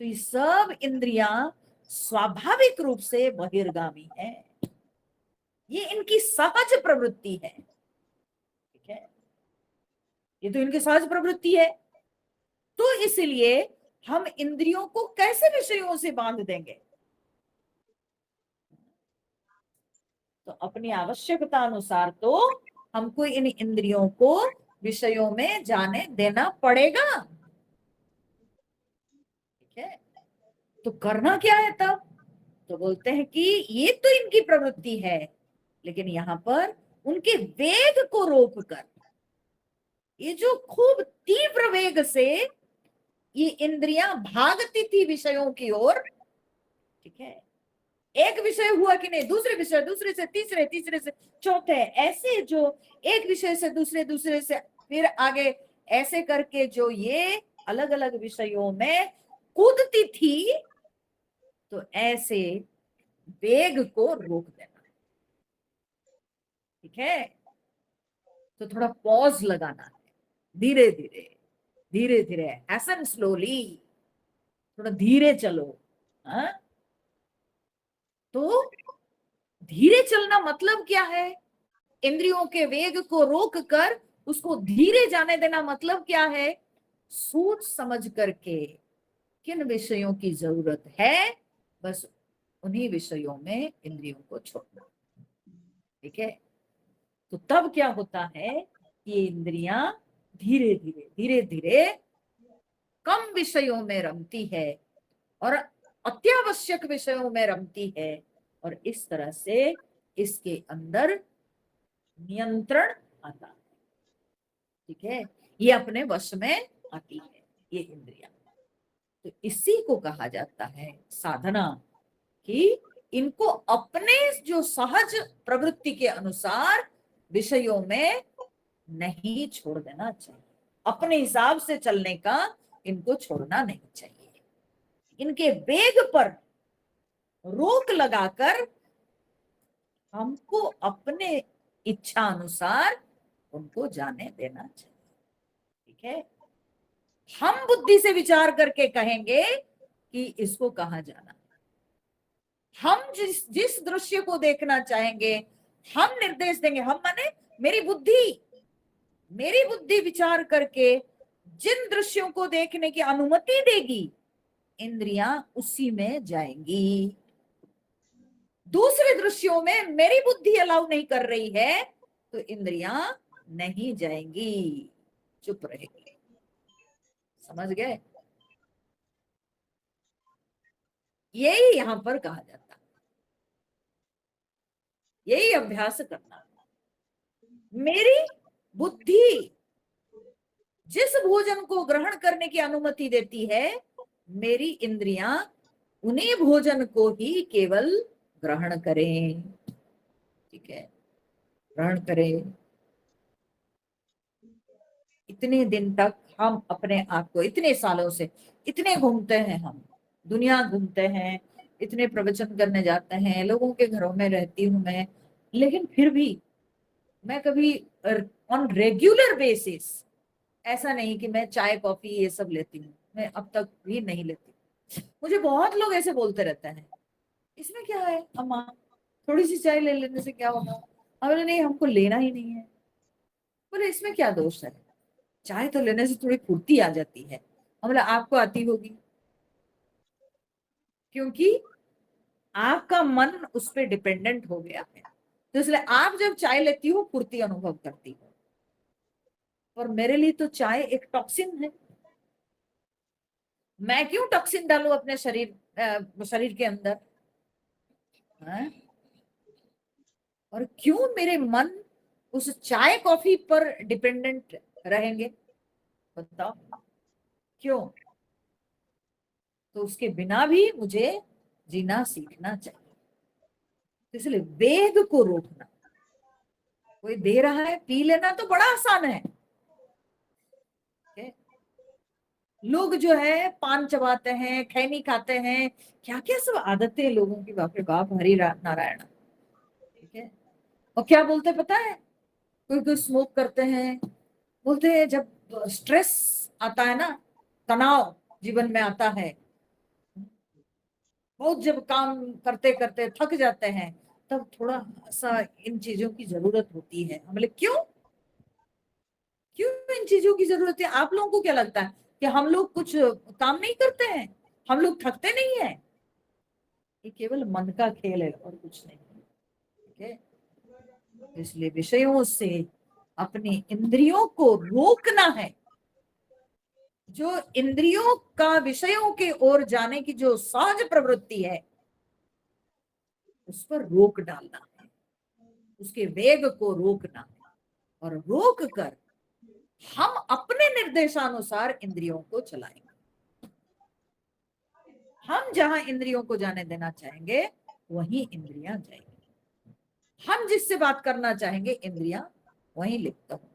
तो ये सब इंद्रियां स्वाभाविक रूप से बहिर्गामी है, ये इनकी सहज प्रवृत्ति है। ठीक है, ये तो इनकी सहज प्रवृत्ति है। तो इसलिए हम इंद्रियों को कैसे विषयों से बांध देंगे? तो अपनी आवश्यकता अनुसार तो हमको इन इंद्रियों को विषयों में जाने देना पड़ेगा। ठीक है, तो करना क्या है तब? तो बोलते हैं कि ये तो इनकी प्रवृत्ति है, लेकिन यहां पर उनके वेग को रोककर, ये जो खूब तीव्र वेग से ये इंद्रियां भागती थी विषयों की ओर, ठीक है, एक विषय हुआ कि नहीं, दूसरे विषय, दूसरे से तीसरे, तीसरे से चौथे, ऐसे जो एक विषय से दूसरे, दूसरे से फिर आगे, ऐसे करके जो ये अलग अलग विषयों में कूदती थी, तो ऐसे वेग को रोक देना। ठीक है, तो थोड़ा पॉज लगाना है, धीरे धीरे, धीरे धीरे, हैसन स्लोली, थोड़ा धीरे चलो। हाँ, तो धीरे चलना मतलब क्या है? इंद्रियों के वेग को रोक कर उसको धीरे जाने देना मतलब क्या है? सोच समझ करके किन विषयों की जरूरत है, बस उन्हीं विषयों में इंद्रियों को छोड़ना। ठीक है, तो तब क्या होता है? ये इंद्रियां धीरे धीरे, धीरे धीरे कम विषयों में रमती है और अत्यावश्यक विषयों में रमती है, और इस तरह से इसके अंदर नियंत्रण आता है। ठीक है, ये अपने वश में आती है ये इंद्रियां। तो इसी को कहा जाता है साधना, कि इनको अपने जो सहज प्रवृत्ति के अनुसार विषयों में नहीं छोड़ देना चाहिए, अपने हिसाब से चलने का इनको छोड़ना नहीं चाहिए, इनके वेग पर रोक लगाकर हमको अपने इच्छा अनुसार उनको जाने देना चाहिए। ठीक है, हम बुद्धि से विचार करके कहेंगे कि इसको कहाँ जाना, हम जिस जिस दृश्य को देखना चाहेंगे हम निर्देश देंगे, हम माने मेरी बुद्धि विचार करके जिन दृश्यों को देखने की अनुमति देगी, इंद्रियां उसी में जाएंगी। दूसरे दृश्यों में मेरी बुद्धि अलाउ नहीं कर रही है, तो इंद्रियां नहीं जाएंगी, चुप रहेगी। समझ गए? यही यहां पर कहा जाता है, यही अभ्यास करना। मेरी बुद्धि जिस भोजन को ग्रहण करने की अनुमति देती है, मेरी इंद्रियां उन्हीं भोजन को ही केवल ग्रहण करें। ठीक है, ग्रहण करें। इतने दिन तक हम अपने आप को, इतने सालों से इतने घूमते हैं, हम दुनिया घूमते हैं, इतने प्रवचन करने जाते हैं, लोगों के घरों में रहती हूं मैं, लेकिन फिर भी मैं कभी ऑन रेगुलर बेसिस ऐसा नहीं कि मैं चाय कॉफी ये सब लेती हूँ, मैं अब तक भी नहीं लेती। मुझे बहुत लोग ऐसे बोलते रहते हैं, इसमें क्या है अम्मा, थोड़ी सी चाय ले लेने से क्या होगा? बोले नहीं, हमको लेना ही नहीं है। बोले इसमें क्या दोष है, चाय तो लेने से थोड़ी फुर्ती आ जाती है। बोले आपको आती होगी, क्योंकि आपका मन उस पर डिपेंडेंट हो गया है, तो इसलिए आप जब चाय लेती हो फुर्ती अनुभव करती हो। और मेरे लिए तो चाय एक टॉक्सिन है, मैं क्यों टॉक्सिन डालूं अपने शरीर के अंदर? हाँ? और क्यों मेरे मन उस चाय कॉफी पर डिपेंडेंट रहेंगे? बताओ क्यों? तो उसके बिना भी मुझे जीना सीखना चाहिए। तो इसलिए वेग को रोकना, कोई दे रहा है पी लेना तो बड़ा आसान है। लोग जो है पान चबाते हैं, खैनी खाते हैं, क्या क्या सब आदतें लोगों की, बाप रे बाप, हरि नारायण। ठीक है, और क्या बोलते पता है? कोई कोई स्मोक करते हैं, बोलते हैं जब स्ट्रेस आता है ना, तनाव जीवन में आता है। बहुत जब काम करते करते थक जाते हैं, तब थोड़ा सा इन चीजों की जरूरत होती है। हम बोले क्यों क्यों इन चीजों की जरूरत है? आप लोगों को क्या लगता है कि हम लोग कुछ काम नहीं करते हैं, हम लोग थकते नहीं है? ये केवल मन का खेल है और कुछ नहीं। ठीक है, इसलिए विषयों से अपनी इंद्रियों को रोकना है। जो इंद्रियों का विषयों के ओर जाने की जो सहज प्रवृत्ति है, उस पर रोक डालना है, उसके वेग को रोकना है, और रोक कर हम अपने निर्देशानुसार इंद्रियों को चलाएंगे। हम जहां इंद्रियों को जाने देना चाहेंगे, वहीं इंद्रियां जाएंगी। हम जिससे बात करना चाहेंगे, इंद्रियां वहीं लिप्त होंगी।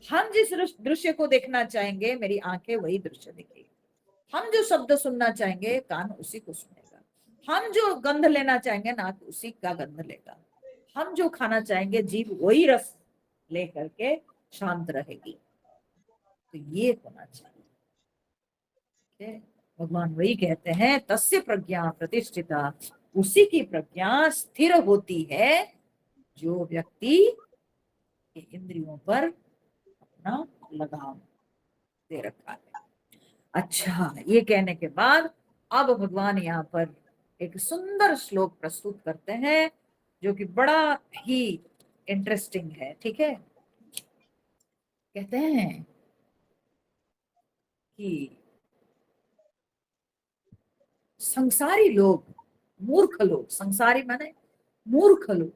हम जिस दृश्य को देखना चाहेंगे, मेरी आंखें वही दृश्य देखेगी। हम जो शब्द सुनना चाहेंगे, कान उसी को सुनेगा। हम जो गंध लेना चाहेंगे, नाक उसी का गंध लेगा। हम जो खाना चाहेंगे, जीभ वही रस लेकर के शांत रहेगी। तो ये होना चाहिए। भगवान वही कहते हैं, तस्य प्रज्ञा प्रतिष्ठिता, उसी की प्रज्ञा स्थिर होती है जो व्यक्ति इंद्रियों पर अपना लगाम दे रखा है। अच्छा, ये कहने के बाद अब भगवान यहाँ पर एक सुंदर श्लोक प्रस्तुत करते हैं, जो कि बड़ा ही इंटरेस्टिंग है। ठीक है, कहते हैं कि संसारी लोग, मूर्ख लोग, संसारी माने मूर्ख लोग,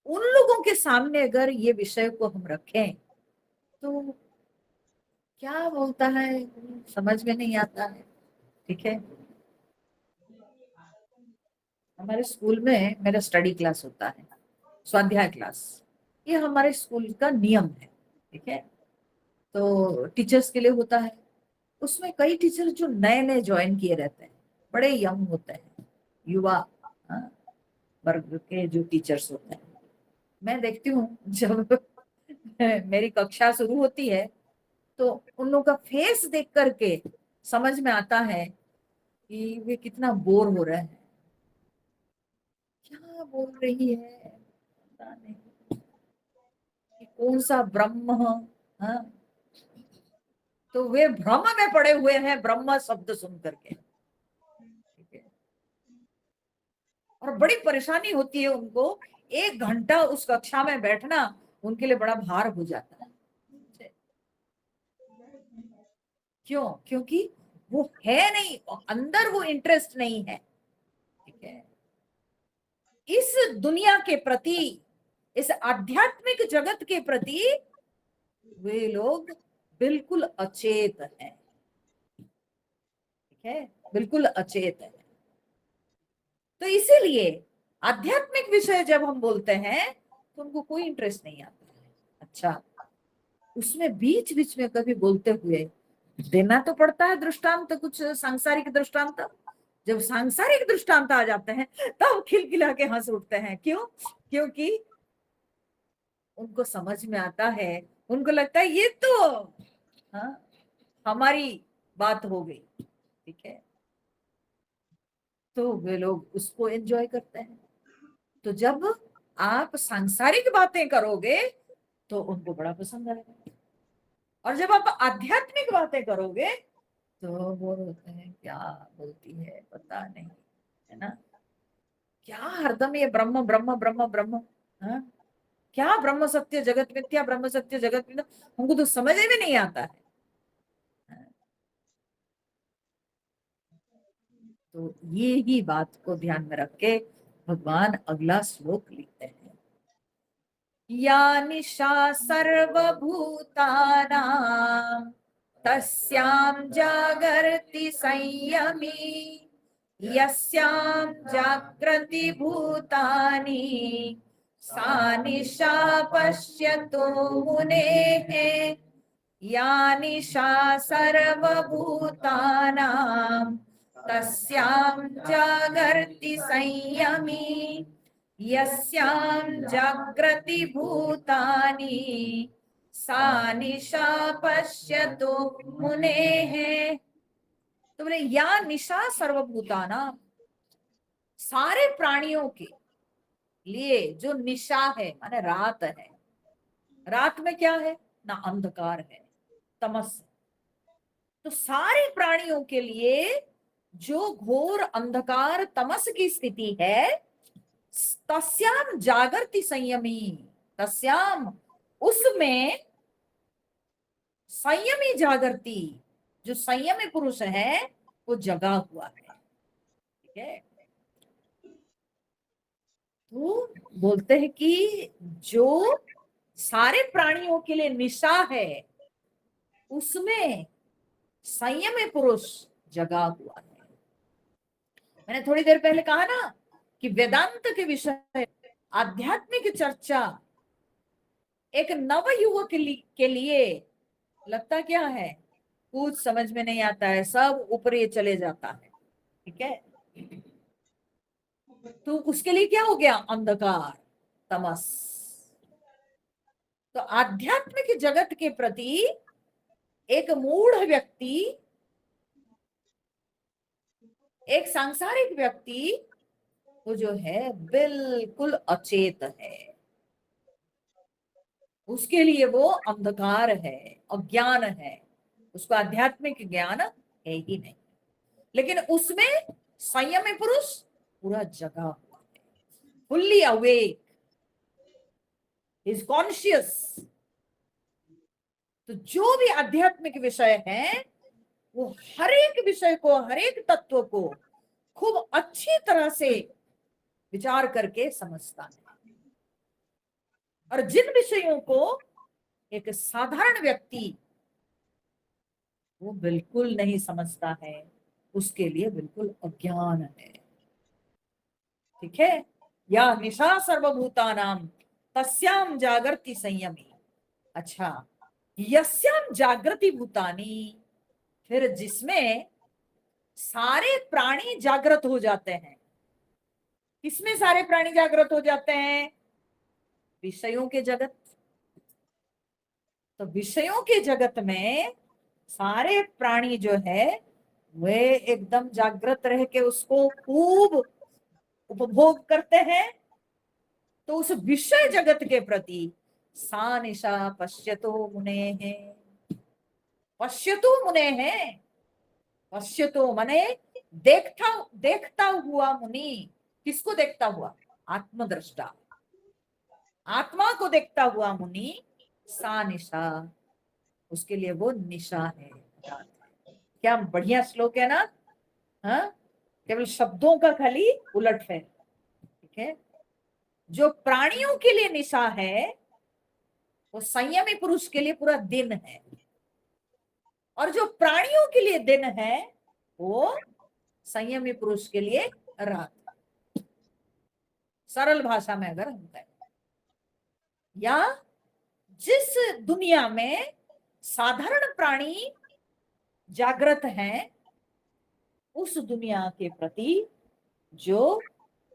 उन लोगों के सामने अगर ये विषय को हम रखें तो क्या बोलता है, समझ में नहीं आता है। ठीक है, हमारे स्कूल में मेरा स्टडी क्लास होता है, स्वाध्याय क्लास। ये हमारे स्कूल का नियम है। ठीक है, तो टीचर्स के लिए होता है। उसमें कई टीचर जो नए नए ज्वाइन किए रहते हैं, बड़े यंग होते हैं, युवा हाँ, वर्ग के जो टीचर्स होते हैं। मैं देखती हूँ जब मेरी कक्षा शुरू होती है, तो उन लोगों का फेस देख करके समझ में आता है कि वे कितना बोर हो रहे हैं। क्या बोल रही है पता नहीं, कि कौन सा ब्रह्म। हाँ, तो वे भ्रम में पड़े हुए हैं ब्रह्म शब्द सुन करके। ठीक है, और बड़ी परेशानी होती है उनको। 1 घंटा उस कक्षा में बैठना उनके लिए बड़ा भार हो जाता है। क्यों? क्योंकि वो है नहीं, अंदर वो इंटरेस्ट नहीं है। ठीक है, इस दुनिया के प्रति, इस आध्यात्मिक जगत के प्रति वे लोग बिल्कुल अचेत हैं। ठीक है, बिल्कुल अचेत है। तो इसीलिए आध्यात्मिक विषय जब हम बोलते हैं तो उनको कोई इंटरेस्ट नहीं आता है। अच्छा, उसमें बीच बीच में कभी बोलते हुए देना तो पड़ता है दृष्टांत, कुछ सांसारिक दृष्टांत। जब सांसारिक दृष्टांत आ जाते हैं, तब खिलखिला के हंस उठते हैं। क्यों? क्योंकि उनको समझ में आता है, उनको लगता है ये तो हाँ, हमारी बात हो गई। ठीक है, तो वे लोग उसको एंजॉय करते हैं। तो जब आप सांसारिक बातें करोगे तो उनको बड़ा पसंद आएगा, और जब आप आध्यात्मिक बातें करोगे तो वो होते हैं क्या बोलती है पता नहीं, है ना? क्या हरदम ये ब्रह्म ब्रह्म ब्रह्म ब्रह्म, हाँ? क्या ब्रह्म सत्य जगत मिथ्या, ब्रह्म सत्य जगत मिथ्या, हमको तो समझ में नहीं आता है। तो ये ही बात को ध्यान में रख के भगवान अगला श्लोक लिखते हैं। या निशा सर्वभूतानां तस्यां जागर्ति संयमी, यस्यां जागृति भूतानि सा निशा पश्यतो मुनेः। या निशा सर्वभूतानां तस्यां जागर्ति संयमी, यस्यां जागृति भूतानि सा निशा पश्यतु मुनेः। तो बोले या निशा सर्वभूताना, सारे प्राणियों के लिए जो निशा है माने रात है। रात में क्या है ना, अंधकार है, तमस। तो सारे प्राणियों के लिए जो घोर अंधकार तमस की स्थिति है, तस्याम जागृति संयमी, तस्याम उसमें संयमी जागृति, जो संयमी पुरुष है वो जगा हुआ है। ठीक है, तो बोलते हैं कि जो सारे प्राणियों के लिए निशा है उसमें संयमी पुरुष जगा हुआ है। मैंने थोड़ी देर पहले कहा ना कि वेदांत के विषय, आध्यात्मिक चर्चा एक नव युवक के लिए लगता क्या है, कुछ समझ में नहीं आता है, सब ऊपर ये चले जाता है। ठीक है, तो उसके लिए क्या हो गया, अंधकार, तमस। तो आध्यात्मिक जगत के प्रति एक मूढ़ व्यक्ति, एक सांसारिक व्यक्ति, वो जो है बिल्कुल अचेत है, उसके लिए वो अंधकार है, अज्ञान है, उसको आध्यात्मिक ज्ञान है ही नहीं। लेकिन उसमें संयमी पुरुष पूरा जगा हुआ है, फुल्ली अवेक, इज कॉन्शियस। तो जो भी आध्यात्मिक विषय है वो हर एक विषय को, हर एक तत्व को खूब अच्छी तरह से विचार करके समझता है। और जिन विषयों को एक साधारण व्यक्ति वो बिल्कुल नहीं समझता है, उसके लिए बिल्कुल अज्ञान है। ठीक है, या निशा सर्वभूतानाम तस्याम जागृति संयमी। अच्छा, यस्याम जागृति भूतानी, फिर जिसमें सारे प्राणी जागृत हो जाते हैं। किसमें सारे प्राणी जागृत हो जाते हैं, विषयों के जगत। तो विषयों के जगत में सारे प्राणी जो है वे एकदम जागृत रह के उसको खूब उपभोग करते हैं। तो उस विषय जगत के प्रति सा निशा पश्यतो मुने है, पश्यतो मुने है, पश्यतो मने देखता, देखता हुआ मुनि। किसको देखता हुआ, आत्मदृष्टा, आत्मा को देखता हुआ मुनि, सा निशा, उसके लिए वो निशा है। क्या बढ़िया श्लोक है ना। हाँ, केवल शब्दों का खाली उलटफेर। ठीक है, जो प्राणियों के लिए निशा है वो संयमी पुरुष के लिए पूरा दिन है, और जो प्राणियों के लिए दिन है वो संयमी पुरुष के लिए रात। सरल भाषा में अगर हम कहें, या जिस दुनिया में साधारण प्राणी जागृत हैं उस दुनिया के प्रति जो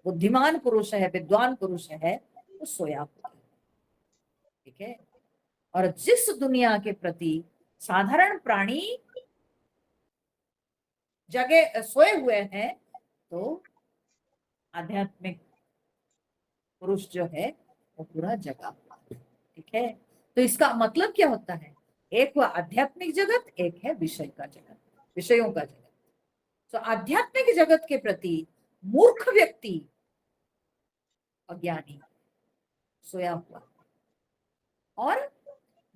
बुद्धिमान पुरुष है, विद्वान पुरुष है, वो सोया हुआ है। ठीक है, और जिस दुनिया के प्रति साधारण प्राणी जगह सोए हुए हैं, तो आध्यात्मिक पुरुष जो है वो पूरा जगा हुआ है। ठीक है, तो इसका मतलब क्या होता है, एक हुआ आध्यात्मिक जगत, एक है विषय का जगत, विषयों का जगत। तो आध्यात्मिक जगत के प्रति मूर्ख व्यक्ति, अज्ञानी, सोया हुआ, और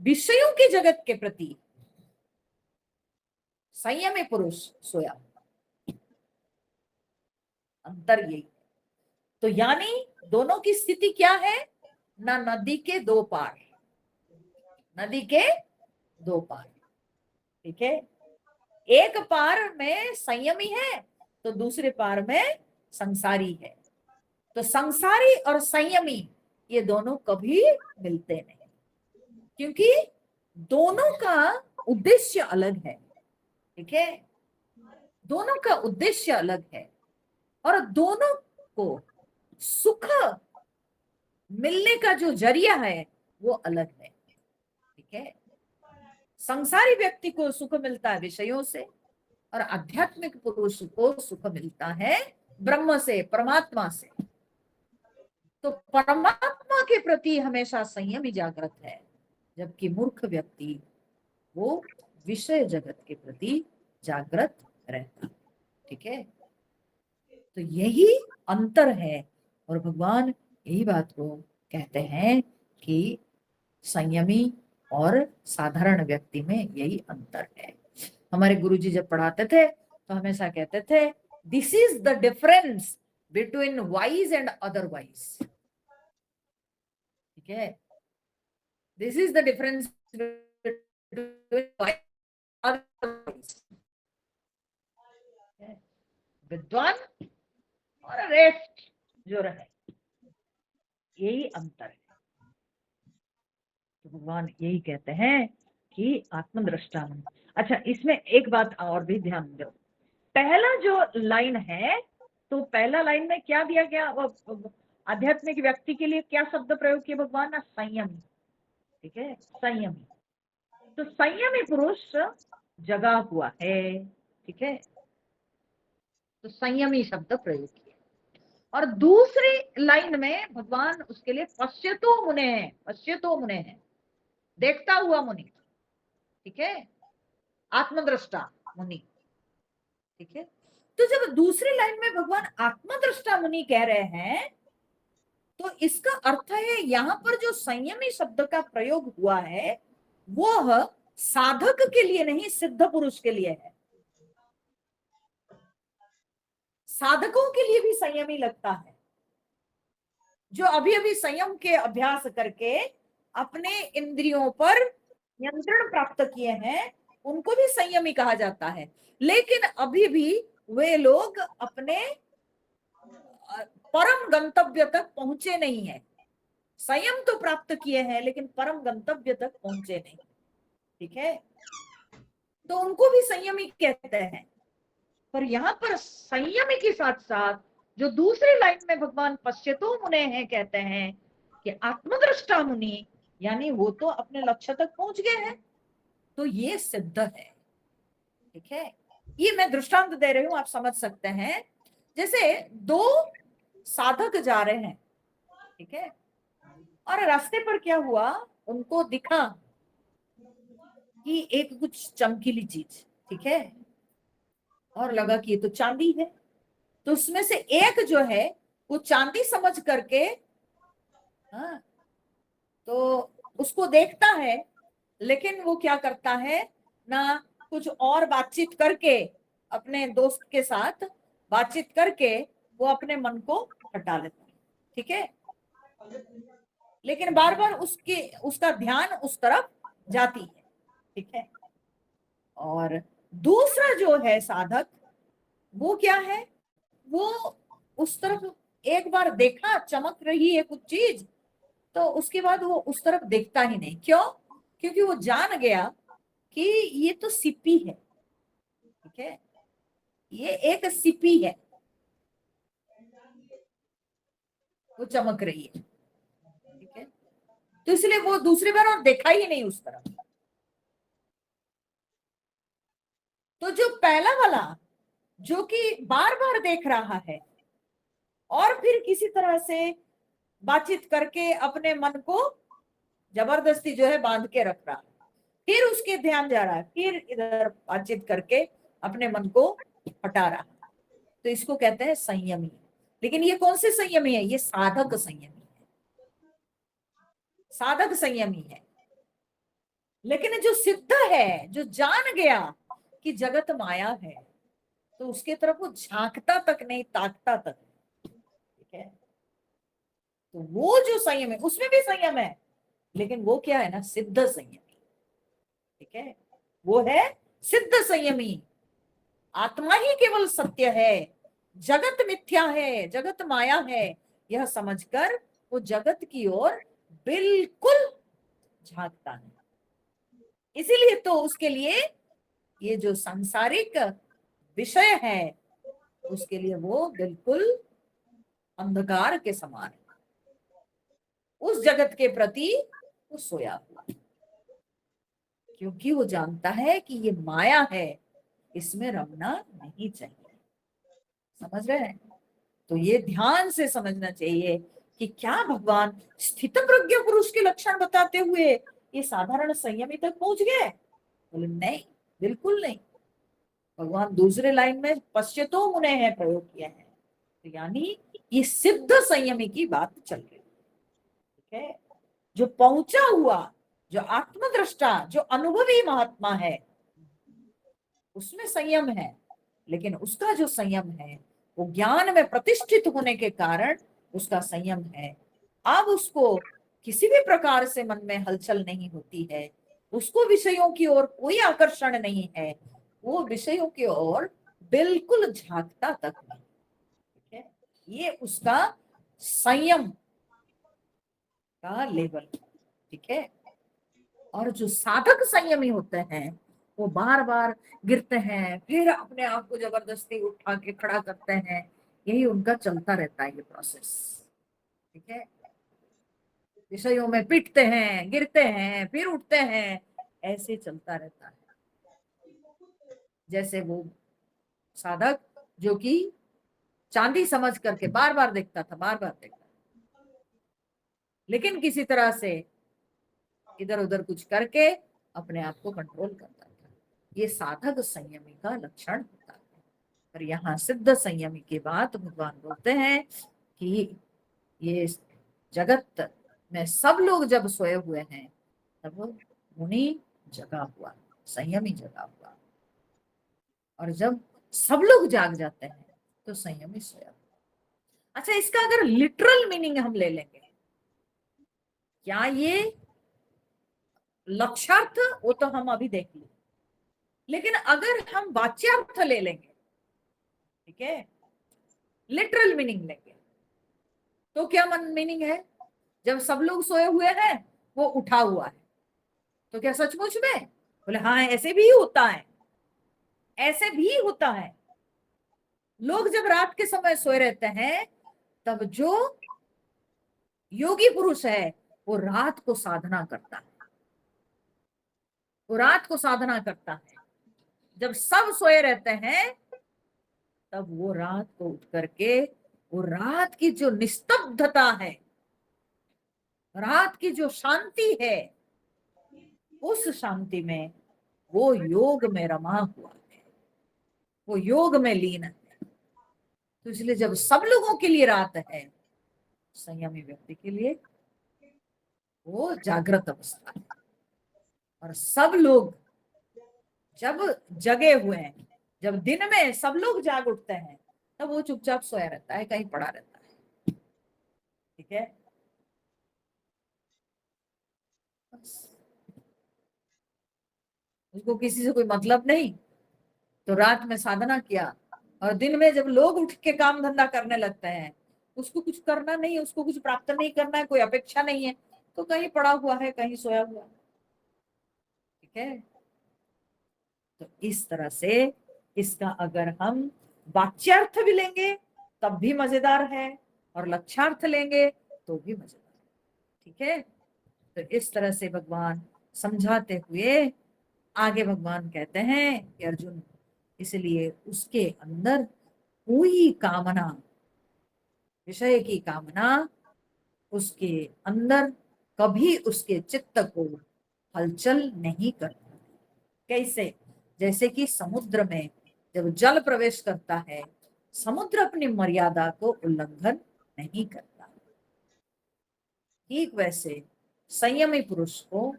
विषयों के जगत के प्रति संयमी पुरुष सोया हुआ। अंतर यही। तो यानी दोनों की स्थिति क्या है ना, नदी के दो पार, नदी के दो पार। ठीक है, एक पार में संयमी है तो दूसरे पार में संसारी है। तो संसारी और संयमी ये दोनों कभी मिलते नहीं, क्योंकि दोनों का उद्देश्य अलग है। ठीक है, दोनों का उद्देश्य अलग है, और दोनों को सुख मिलने का जो जरिया है वो अलग है। ठीक है। संसारी व्यक्ति को सुख मिलता है विषयों से, और आध्यात्मिक पुरुष को सुख मिलता है ब्रह्म से, परमात्मा से। तो परमात्मा के प्रति हमेशा संयम ही जागृत है, जबकि मूर्ख व्यक्ति वो विषय जगत के प्रति जागृत रहता। ठीक है, तो यही अंतर है, और भगवान यही बात को कहते हैं कि संयमी और साधारण व्यक्ति में यही अंतर है। हमारे गुरुजी जब पढ़ाते थे तो हमेशा कहते थे, this is the difference between wise and otherwise. ठीक है, this is the difference between wise otherwise. विद्वान और रेस्ट जो रहे, यही अंतर है। तो भगवान यही कहते हैं कि आत्मदृष्टा मन। अच्छा, इसमें एक बात और भी ध्यान दो। पहला जो लाइन है, तो पहला लाइन में क्या दिया गया, आध्यात्मिक व्यक्ति के लिए क्या शब्द प्रयोग किया भगवान ने? संयमी। ठीक है, संयमी। तो संयमी पुरुष जगा हुआ है। ठीक है, तो संयमी शब्द प्रयोग किया। और दूसरी लाइन में भगवान उसके लिए पश्यतो मुने है, पश्यतो मुने है, देखता हुआ मुनि। ठीक है, आत्मदृष्टा मुनि। ठीक है, तो जब दूसरी लाइन में भगवान आत्मदृष्टा मुनि कह रहे हैं, तो इसका अर्थ है यहां पर जो संयमी शब्द का प्रयोग हुआ है वह साधक के लिए नहीं, सिद्ध पुरुष के लिए है। साधकों के लिए भी संयमी लगता है, जो अभी अभी संयम के अभ्यास करके अपने इंद्रियों पर नियंत्रण प्राप्त किए हैं, उनको भी संयमी कहा जाता है। लेकिन अभी भी वे लोग अपने परम गंतव्य तक पहुंचे नहीं है। संयम तो प्राप्त किए हैं लेकिन परम गंतव्य तक पहुंचे नहीं। ठीक है, तो उनको भी संयमी कहते हैं। पर यहाँ पर संयमी के साथ साथ जो दूसरी लाइन में भगवान पश्यतो मुने हैं कहते हैं कि आत्मदृष्टा मुनि, यानी वो तो अपने लक्ष्य तक पहुंच गए हैं, तो ये सिद्ध है। ठीक है, ये मैं दृष्टांत दे रही हूं, आप समझ सकते हैं। जैसे दो साधक जा रहे हैं, ठीक है, और रास्ते पर क्या हुआ, उनको दिखा कि एक कुछ चमकीली चीज, ठीक है, और लगा कि ये तो चांदी है। तो उसमें से एक जो है वो चांदी समझ करके, हाँ, तो उसको देखता है, लेकिन वो क्या करता है ना, कुछ और बातचीत करके, अपने दोस्त के साथ बातचीत करके वो अपने मन को हटा लेता है। ठीक है, लेकिन बार बार उसका ध्यान उस तरफ जाती है। ठीक है, और दूसरा जो है साधक, वो क्या है, वो उस तरफ एक बार देखा, चमक रही है कुछ चीज, तो उसके बाद वो उस तरफ देखता ही नहीं। क्यों? क्योंकि वो जान गया कि ये तो सिप्पी है। ठीक है, ये एक सिप्पी है, वो चमक रही है। ठीक है, तो इसलिए वो दूसरी बार और देखा ही नहीं उस तरफ। तो जो पहला वाला जो कि बार बार देख रहा है और फिर किसी तरह से बातचीत करके अपने मन को जबरदस्ती जो है बांध के रख रहा है, फिर उसके ध्यान जा रहा है, फिर इधर बातचीत करके अपने मन को हटा रहा है, तो इसको कहते हैं संयमी। लेकिन ये कौन से संयमी है? ये साधक संयमी है, साधक संयमी है। लेकिन जो सिद्ध है, जो जान गया कि जगत माया है, तो उसके तरफ वो झांकता तक नहीं, ताकता तक। ठीक है, तो वो जो संयम है उसमें भी संयम है, लेकिन वो क्या है ना, सिद्ध संयमी। ठीक है, वो है सिद्ध संयमी। आत्मा ही केवल सत्य है, जगत मिथ्या है, जगत माया है, यह समझकर वो जगत की ओर बिल्कुल झांकता है। इसीलिए तो उसके लिए ये जो सांसारिक विषय है, उसके लिए वो बिल्कुल अंधकार के समान है। उस जगत के प्रति वो सोया हुआ। क्योंकि वो जानता है कि ये माया है, इसमें रमना नहीं चाहिए। समझ रहे हैं? तो ये ध्यान से समझना चाहिए कि क्या भगवान स्थित प्रज्ञ पुरुष के लक्षण बताते हुए ये साधारण संयमी तक पहुंच गए? बोले नहीं, बिल्कुल नहीं। भगवान दूसरे लाइन में पश्चातो मुने है प्रयोग किया है, तो यानी ये सिद्ध संयमी की बात चल रही है। ठीक है? जो पहुंचा हुआ, जो आत्मदृष्टा, जो अनुभवी महात्मा है, उसमें संयम है। लेकिन उसका जो संयम है वो ज्ञान में प्रतिष्ठित होने के कारण उसका संयम है। अब उसको किसी भी प्रकार से मन में हलचल नहीं होती है, उसको विषयों की ओर कोई आकर्षण नहीं है, वो विषयों की ओर बिल्कुल झांकता तक नहीं। ठीक है? ये उसका संयम का लेवल। ठीक है? और जो साधक संयमी होते हैं वो बार बार गिरते हैं, फिर अपने आप को जबरदस्ती उठा के खड़ा करते हैं। यही उनका चलता रहता है ये प्रोसेस। ठीक है? विषयों में पिटते हैं, गिरते हैं, फिर उठते हैं, ऐसे चलता रहता है। जैसे वो साधक जो कि चांदी समझ करके बार बार देखता था, बार बार देखता था, लेकिन किसी तरह से इधर उधर कुछ करके अपने आप को कंट्रोल करता था। ये साधक संयमी का लक्षण होता है। पर यहाँ सिद्ध संयमी की बात भगवान बोलते हैं कि ये जगत में सब लोग जब सोए हुए हैं तब मुनि जगा हुआ, संयमी जगा हुआ, और जब सब लोग जाग जाते हैं तो संयमी सोया। अच्छा, इसका अगर लिटरल मीनिंग हम ले लेंगे, क्या ये लक्ष्यार्थ वो तो हम अभी देख लें, लेकिन अगर हम वाच्यार्थ ले लेंगे, ठीक है, लिटरल मीनिंग लेंगे, तो क्या मन मीनिंग है? जब सब लोग सोए हुए हैं वो उठा हुआ है, तो क्या सचमुच में? बोले हाँ, ऐसे भी होता है, ऐसे भी होता है। लोग जब रात के समय सोए रहते हैं तब जो योगी पुरुष है वो रात को साधना करता है, वो रात को साधना करता है। जब सब सोए रहते हैं तब वो रात को उठ करके वो रात की जो निस्तब्धता है, रात की जो शांति है, उस शांति में वो योग में रमा हुआ है, वो योग में लीन है। तो इसलिए जब सब लोगों के लिए रात है, संयमी व्यक्ति के लिए वो जागृत अवस्था है। और सब लोग जब जगे हुए हैं, जब दिन में सब लोग जाग उठते हैं, तब वो चुपचाप सोया रहता है, कहीं पड़ा रहता है। ठीक है? उसको किसी से कोई मतलब नहीं, तो रात में साधना किया, और दिन में जब लोग उठ के काम धंधा करने लगते हैं, उसको कुछ करना नहीं, उसको कुछ प्राप्त नहीं करना है, कोई अपेक्षा नहीं है, तो कहीं पड़ा हुआ है, कहीं सोया हुआ है। ठीक है? तो इस तरह से इसका अगर हम वाच्यार्थ भी लेंगे तब भी मजेदार है, और लक्ष्यार्थ लेंगे तो भी मजेदार है। ठीक है? तो इस तरह से भगवान समझाते हुए आगे भगवान कहते हैं कि अर्जुन, इसलिए उसके अंदर कोई कामना, विषय की कामना उसके अंदर कभी उसके चित्त को हलचल नहीं करती। कैसे? जैसे कि समुद्र में जब जल प्रवेश करता है, समुद्र अपनी मर्यादा को उल्लंघन नहीं करता, ठीक वैसे संयमी पुरुष को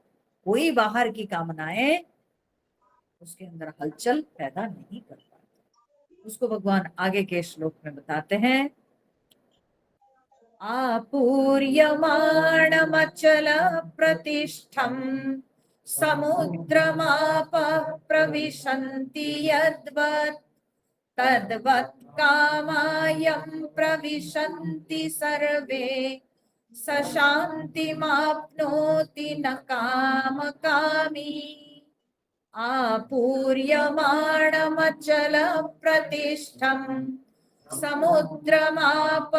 कोई बाहर की कामनाएं उसके अंदर हलचल पैदा नहीं कर पाती। उसको भगवान आगे के श्लोक में बताते हैं, आपूर्यमाणमचल प्रतिष्ठम् समुद्रमापः प्रविशन्ति यद्वत् तद्वत् कामायं प्रविशन्ति सर्वे स शान्तिमाप्नोति न कामकामी। आपूर्यमाणमचल प्रतिष्ठम् समुद्रमाप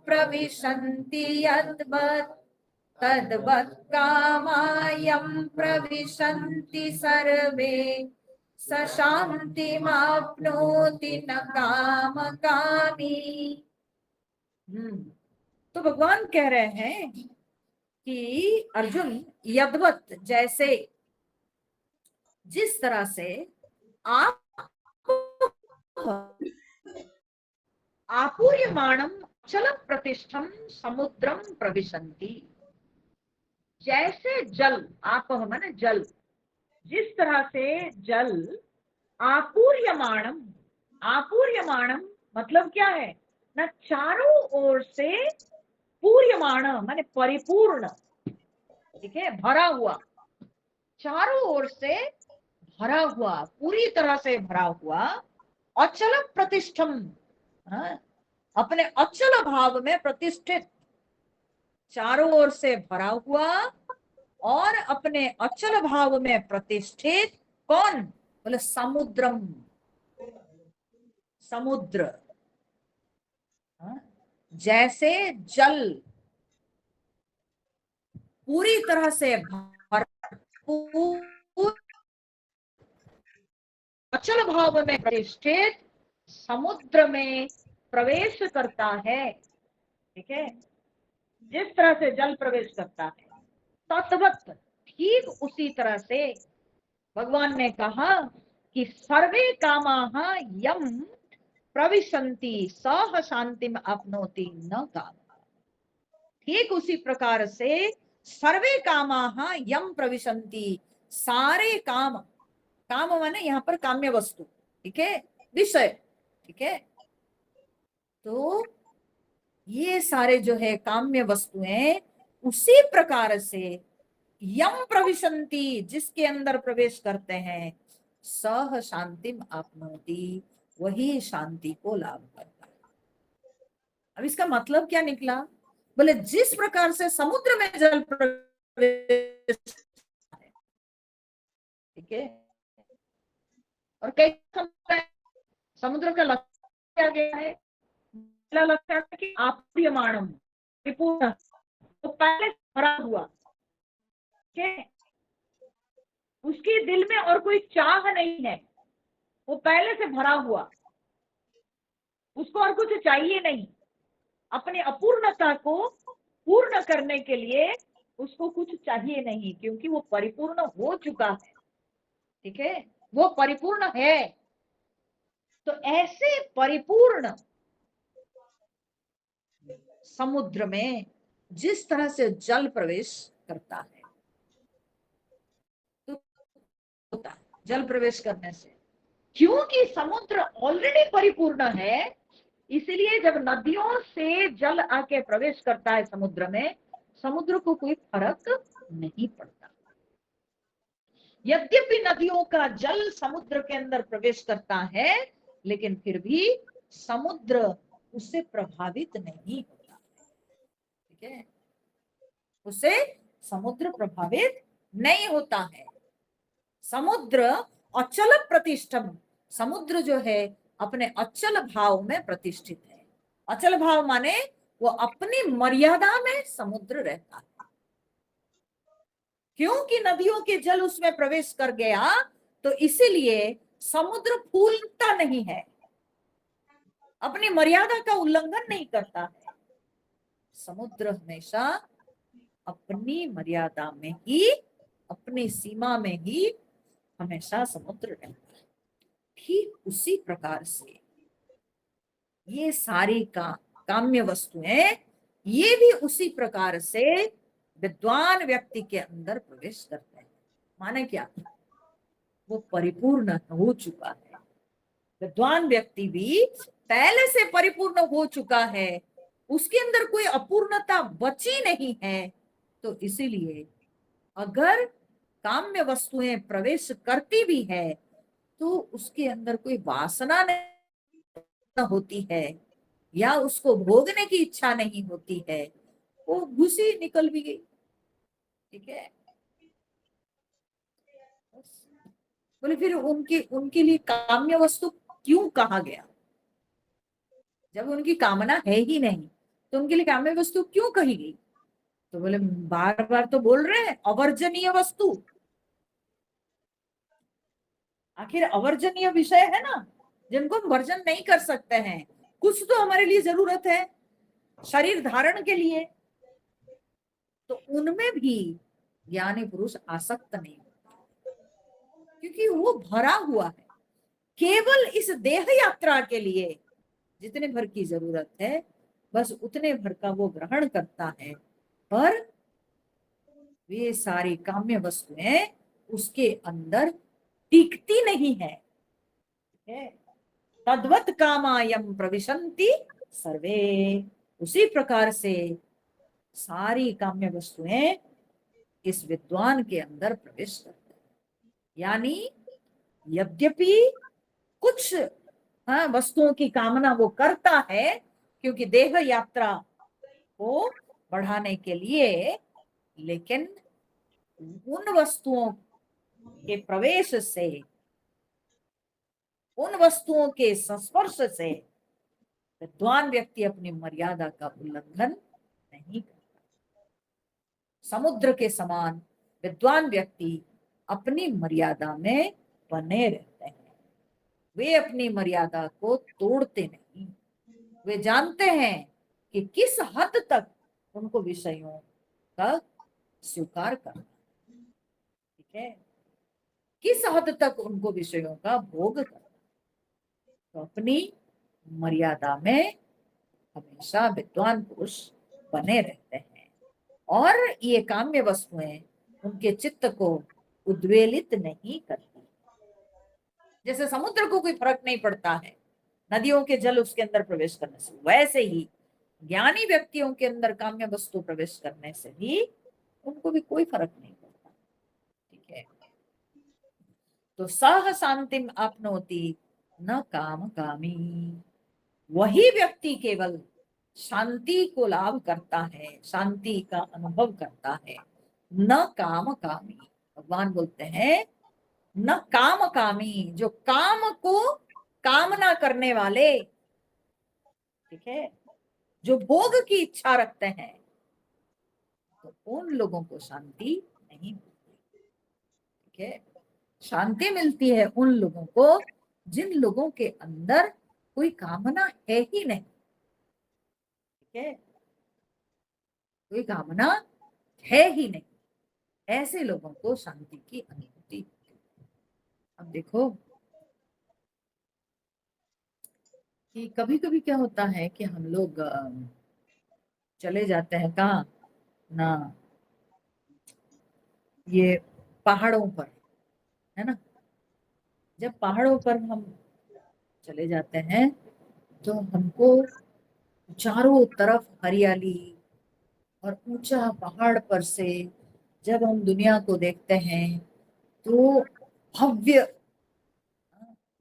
प्रविशन्ति यद्वत् तद्वत् कामायं प्रविशन्ति सर्वे स शान्तिमाप्नोति न कामकामी। तो भगवान कह रहे हैं कि अर्जुन, यद्वत जैसे, जिस तरह से आप आपूर्यमाणम चल प्रतिष्ठम समुद्रम प्रविशन्ति, जैसे जल, आप माने जल, जिस तरह से जल आपूर्यमाणम, आपूर्यमाणम मतलब क्या है ना, चारों ओर से, पूर्यमाण माने परिपूर्ण, ठीक है, भरा हुआ, चारों ओर से भरा हुआ, पूरी तरह से भरा हुआ, अचल प्रतिष्ठम, अपने अचल भाव में प्रतिष्ठित, चारों ओर से भरा हुआ और अपने अचल भाव में प्रतिष्ठित, कौन, बोले समुद्रम, समुद्र, जैसे जल पूरी तरह से भरपूर अचल भाव में प्रतिष्ठित समुद्र में प्रवेश करता है, ठीक है, जिस तरह से जल प्रवेश करता है, तद्वत् ठीक उसी तरह से भगवान ने कहा कि सर्वे कामाः यम प्रविशन्ति सह शांतिम आपनोति न काम। ठीक उसी प्रकार से सर्वे कामाः यम प्रविशन्ति, सारे काम, काम माने यहाँ पर काम्य वस्तु, ठीक है, विषय, ठीक है, तो ये सारे जो है काम्य वस्तुएं उसी प्रकार से यम प्रविशन्ति, जिसके अंदर प्रवेश करते हैं, सह शांतिम आपनोति, वही शांति को लाभ करता है। अब इसका मतलब क्या निकला, बोले जिस प्रकार से समुद्र में जल प्रवेश, ठीक है, और कई समुद्र का लक्ष्य क्या गया है, पहला लक्ष्य है कि आपूर्यमाणम, परिपूर्ण, तो पहले भरा हुआ, ठीक है, उसके दिल में और कोई चाह नहीं है, वो पहले से भरा हुआ, उसको और कुछ चाहिए नहीं, अपनी अपूर्णता को पूर्ण करने के लिए उसको कुछ चाहिए नहीं, क्योंकि वो परिपूर्ण हो चुका है, ठीक है, वो परिपूर्ण है। तो ऐसे परिपूर्ण समुद्र में जिस तरह से जल प्रवेश करता है, तो होता है जल प्रवेश करने से, क्योंकि समुद्र ऑलरेडी परिपूर्ण है, इसलिए जब नदियों से जल आके प्रवेश करता है समुद्र में, समुद्र को कोई फर्क नहीं पड़ता। यद्यपि नदियों का जल समुद्र के अंदर प्रवेश करता है, लेकिन फिर भी समुद्र उससे प्रभावित नहीं होता, ठीक है, उससे समुद्र प्रभावित नहीं होता है। समुद्र अचल प्रतिष्ठम, समुद्र जो है अपने अचल भाव में प्रतिष्ठित है। अचल भाव माने वो अपनी मर्यादा में समुद्र रहता है, क्योंकि नदियों के जल उसमें प्रवेश कर गया, तो इसीलिए समुद्र फूलता नहीं है, अपनी मर्यादा का उल्लंघन नहीं करता है। समुद्र हमेशा अपनी मर्यादा में ही, अपनी सीमा में ही हमेशा समुद्र रहता है। ठीक उसी प्रकार से ये सारी काम्य वस्तुएं, ये भी उसी प्रकार से विद्वान व्यक्ति के अंदर प्रवेश करते हैं। माने क्या, वो परिपूर्ण हो चुका है, विद्वान व्यक्ति भी पहले से परिपूर्ण हो चुका है, उसके अंदर कोई अपूर्णता बची नहीं है। तो इसीलिए अगर काम्य वस्तुएं प्रवेश करती भी है, तो उसके अंदर कोई वासना नहीं होती है, या उसको भोगने की इच्छा नहीं होती है, वो घुसी निकल भी गई, ठीक है। बोले फिर उनके लिए काम्य वस्तु क्यों कहा गया, जब उनकी कामना है ही नहीं, तो उनके लिए काम्य वस्तु क्यों कही गई। तो बोले बार बार तो बोल रहे हैं अवर्जनीय वस्तु, आखिर अवर्जनीय विषय है ना, जिनको हम वर्जन नहीं कर सकते हैं। कुछ तो हमारे लिए जरूरत है शरीर धारण के लिए, तो उनमें भी ज्ञानी पुरुष आसक्त नहीं, क्योंकि वो भरा हुआ है। केवल इस देह यात्रा के लिए जितने भर की जरूरत है बस उतने भर का वो ग्रहण करता है, पर वे सारी काम्य वस्तुएं उसके अंदर टिकती नहीं है। तद्वत कामायम प्रविशन्ति सर्वे, उसी प्रकार से सारी काम्य वस्तुएं इस विद्वान के अंदर प्रवेश करती हैं। यानी यद्यपि कुछ वस्तुओं की कामना वो करता है, क्योंकि देह यात्रा को बढ़ाने के लिए, लेकिन उन वस्तुओं के प्रवेश से, उन वस्तुओं के संस्पर्श से विद्वान व्यक्ति अपनी मर्यादा का उल्लंघन नहीं करता। समुद्र के समान विद्वान व्यक्ति अपनी मर्यादा में बने रहते हैं। वे अपनी मर्यादा को तोड़ते नहीं। वे जानते हैं कि किस हद तक उनको विषयों का स्वीकार करना, ठीक है, किस हद तक उनको विषयों का भोग करना। तो अपनी मर्यादा में हमेशा विद्वान पुरुष बने रहते हैं, और ये काम्य वस्तुएं उनके चित्त को उद्वेलित नहीं करती। जैसे समुद्र को कोई फर्क नहीं पड़ता है नदियों के जल उसके अंदर प्रवेश करने से, वैसे ही ज्ञानी व्यक्तियों के अंदर काम्य वस्तु प्रवेश करने से भी उनको भी कोई फर्क नहीं पड़ता, ठीक है। तो सह शांतिम आपनोति न काम कामी, वही व्यक्ति केवल शांति को लाभ करता है, शांति का अनुभव करता है। न काम कामी, भगवान बोलते हैं न काम कामी, जो काम को कामना करने वाले, ठीक है, जो भोग की इच्छा रखते हैं, तो उन लोगों को शांति नहीं मिलती, ठीक है। शांति मिलती है उन लोगों को जिन लोगों के अंदर कोई कामना है ही नहीं, ठीक है, कोई कामना है ही नहीं, ऐसे लोगों को शांति की अनुभूति। अब देखो कि कभी कभी क्या होता है कि हम लोग चले जाते हैं कहाँ ना, ये पहाड़ों पर, है ना। जब पहाड़ों पर हम चले जाते हैं तो हमको चारों तरफ हरियाली, और ऊंचा पहाड़ पर से जब हम दुनिया को देखते हैं तो भव्य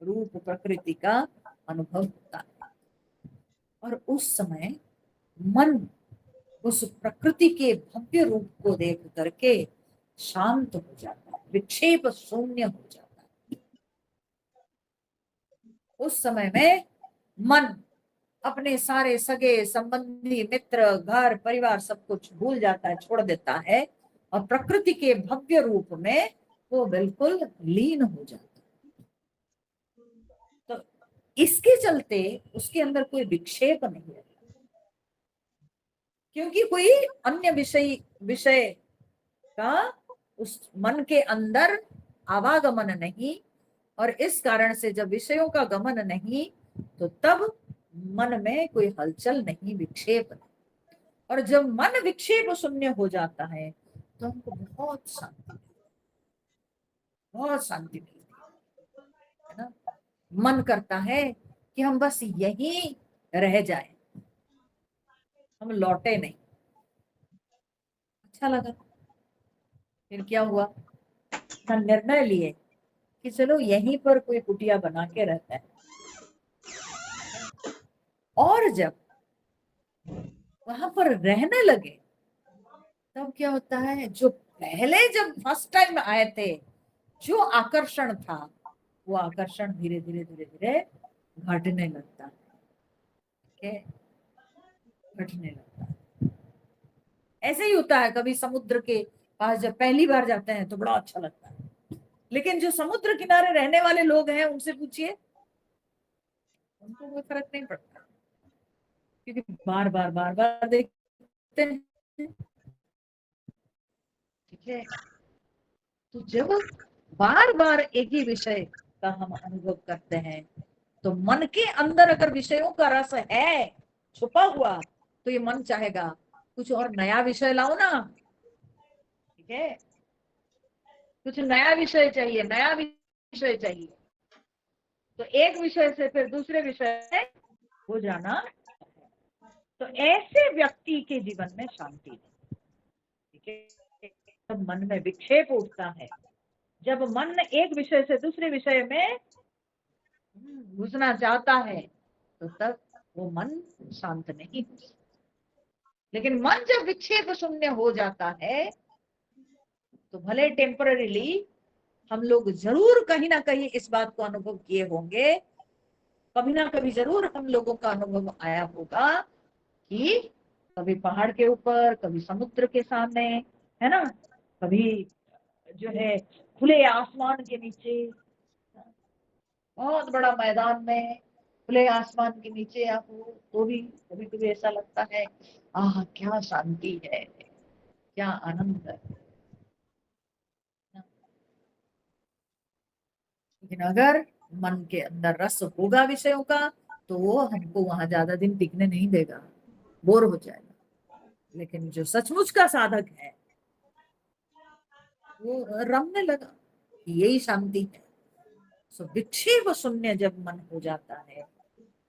रूप प्रकृति का अनुभव होता है, और उस समय मन उस प्रकृति के भव्य रूप को देख करके शांत हो जाता है, विक्षेप शून्य हो जाता है। उस समय में मन अपने सारे सगे संबंधी मित्र घर परिवार सब कुछ भूल जाता है, छोड़ देता है, और प्रकृति के भव्य रूप में वो बिल्कुल लीन हो जाता है। तो इसके चलते उसके अंदर कोई विक्षेप नहीं है, क्योंकि कोई अन्य विषय विषय का उस मन के अंदर आवागमन नहीं, और इस कारण से जब विषयों का गमन नहीं तो तब मन में कोई हलचल नहीं, विक्षेप नहीं। और जब मन विक्षेप शून्य हो जाता है तो हमको बहुत शांति, बहुत शांति मिलती है ना। मन करता है कि हम बस यहीं रह जाएं, हम लौटे नहीं। अच्छा लगा, फिर क्या हुआ, हम निर्णय लिए कि चलो यहीं पर कोई कुटिया बना के रहता है। और जब वहां पर रहने लगे तब क्या होता है, जो पहले जब फर्स्ट टाइम आए थे जो आकर्षण था, वो आकर्षण धीरे धीरे धीरे धीरे घटने लगता है, घटने लगता है। ऐसे ही होता है, कभी समुद्र के पास जब पहली बार जाते हैं तो बड़ा अच्छा लगता है, लेकिन जो समुद्र किनारे रहने वाले लोग हैं उनसे पूछिए, उनको कोई फर्क नहीं पड़ता, क्योंकि बार बार बार बार देखते हैं। ठीक है, तो जब बार बार एक ही विषय का हम अनुभव करते हैं, तो मन के अंदर अगर विषयों का रस है छुपा हुआ, तो ये मन चाहेगा कुछ और नया विषय लाओ ना। ठीक है, कुछ नया विषय चाहिए, नया विषय चाहिए, तो एक विषय से फिर दूसरे विषय में हो जाना। तो ऐसे व्यक्ति के जीवन में शांति है। ठीक है, जब मन में विक्षेप उठता है, जब मन एक विषय से दूसरे विषय में घुसना चाहता है, तो तब वो मन शांत नहीं। लेकिन मन जब विक्षेप शून्य हो जाता है, तो भले टेम्पररीली हम लोग जरूर कहीं ना कहीं इस बात को अनुभव किए होंगे, कभी ना कभी जरूर हम लोगों का अनुभव आया होगा कि कभी पहाड़ के ऊपर, कभी समुद्र के सामने, है ना, कभी जो है खुले आसमान के नीचे, बहुत बड़ा मैदान में खुले आसमान के नीचे आप हो, तो भी कभी कभी ऐसा लगता है आह क्या शांति है, क्या आनंद है। लेकिन अगर मन के अंदर रस होगा विषयों का, तो वो हमको वहां ज्यादा दिन टिकने नहीं देगा, बोर हो जाएगा। लेकिन जो सचमुच का साधक है वो रमने लगा, यही शांति है। सो विक्षेप शून्य जब मन हो जाता है,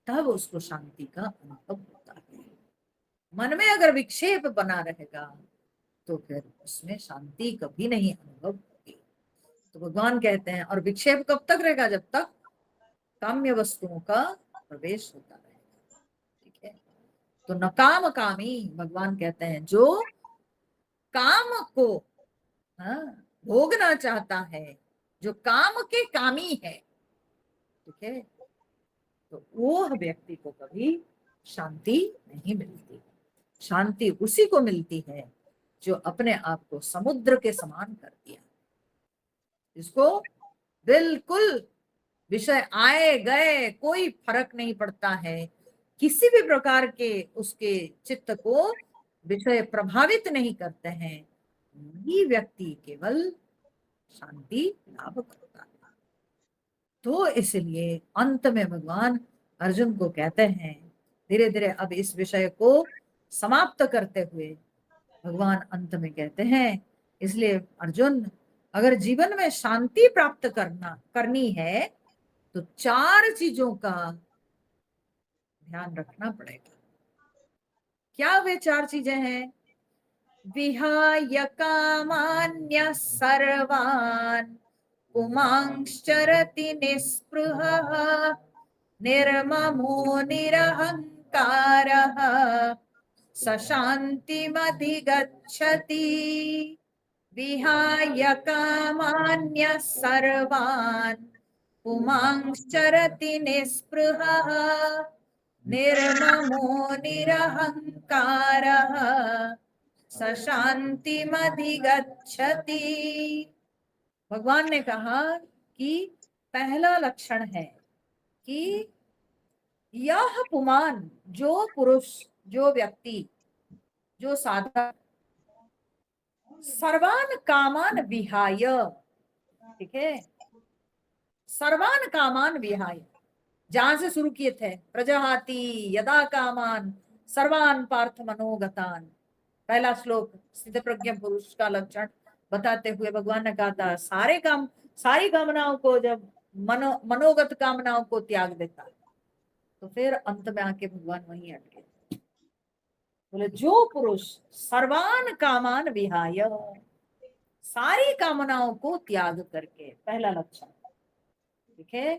तब उसको शांति का अनुभव होता है। मन में अगर विक्षेप बना रहेगा, तो फिर उसमें शांति कभी नहीं अनुभव होगी। तो भगवान कहते हैं, और विक्षेप कब तक रहेगा? जब तक काम्य वस्तुओं का प्रवेश होता रहेगा। ठीक है, तो न काम कामी, भगवान कहते हैं जो काम को हाँ भोगना चाहता है, जो काम के कामी है, ठीक है, तो वो व्यक्ति को कभी शांति नहीं मिलती। शांति उसी को मिलती है जो अपने आप को समुद्र के समान कर दिया, जिसको बिल्कुल विषय आए गए कोई फर्क नहीं पड़ता है, किसी भी प्रकार के उसके चित्त को विषय प्रभावित नहीं करते हैं, वही व्यक्ति केवल शांति लाभ करता है। तो इसलिए अंत में भगवान अर्जुन को कहते हैं, धीरे धीरे अब इस विषय को समाप्त करते हुए भगवान अंत में कहते हैं, इसलिए अर्जुन, अगर जीवन में शांति प्राप्त करनी है, तो 4 चीजों का ध्यान रखना पड़ेगा। क्या वे 4 चीजें हैं? विहाय कामान्य सर्वान् पुमांश्चरति निःस्पृहः निर्ममो निरहङ्कारः स शान्तिमधिगच्छति। विहाय कामान्य सर्वान् पुमांश्चरति निःस्पृहः निर्ममो निरहङ्कारः स शान्तिमधिगच्छति। भगवान ने कहा कि पहला लक्षण है कि यह पुमान, जो पुरुष, जो व्यक्ति, जो साधक, सर्वान कामान विहाय, ठीक है, सर्वान कामान विहाय, जहां से शुरू किए थे, प्रजहाति यदा कामान सर्वान पार्थ मनोगतान, पहला श्लोक स्थित प्रज्ञ पुरुष का लक्षण बताते हुए भगवान ने कहा था सारे काम, सारी कामनाओं को जब मनोगत कामनाओं को त्याग देता, तो फिर अंत में आके भगवान वहीं अटके, बोले जो पुरुष सर्वान कामान विहाय, सारी कामनाओं को त्याग करके, पहला लक्षण, ठीक है,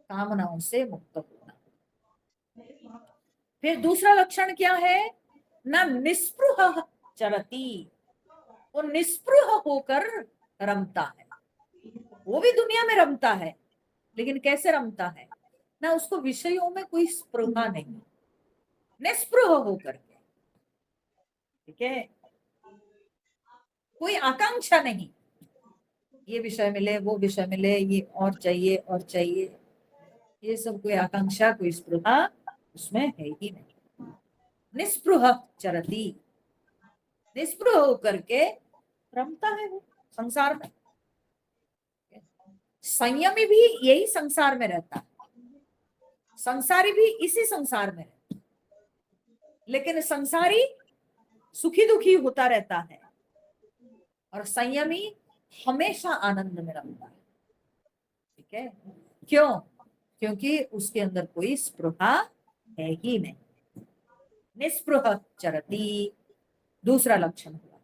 कामनाओं से मुक्त होना। फिर दूसरा लक्षण क्या है? न निस्पृह चरती, वो निस्पृह होकर रमता है। वो भी दुनिया में रमता है, लेकिन कैसे रमता है? ना उसको विषयों में कोई स्पृहा नहीं, निस्पृह होकर के, ठीक है। कोई आकांक्षा नहीं, ये विषय मिले, वो विषय मिले, ये और चाहिए और चाहिए, ये सब कोई आकांक्षा, कोई स्पृहा उसमें है ही नहीं। निस्पृह चरती, निस्पृह होकर के रमता है वो संसार में। संयमी भी यही संसार में रहता है, संसारी भी इसी संसार में रहता है, लेकिन संसारी सुखी दुखी होता रहता है और संयमी हमेशा आनंद में रहता है। ठीक है, क्यों? क्योंकि उसके अंदर कोई स्पृहा है ही नहीं। निस्पृह चरती दूसरा लक्षण हुआ।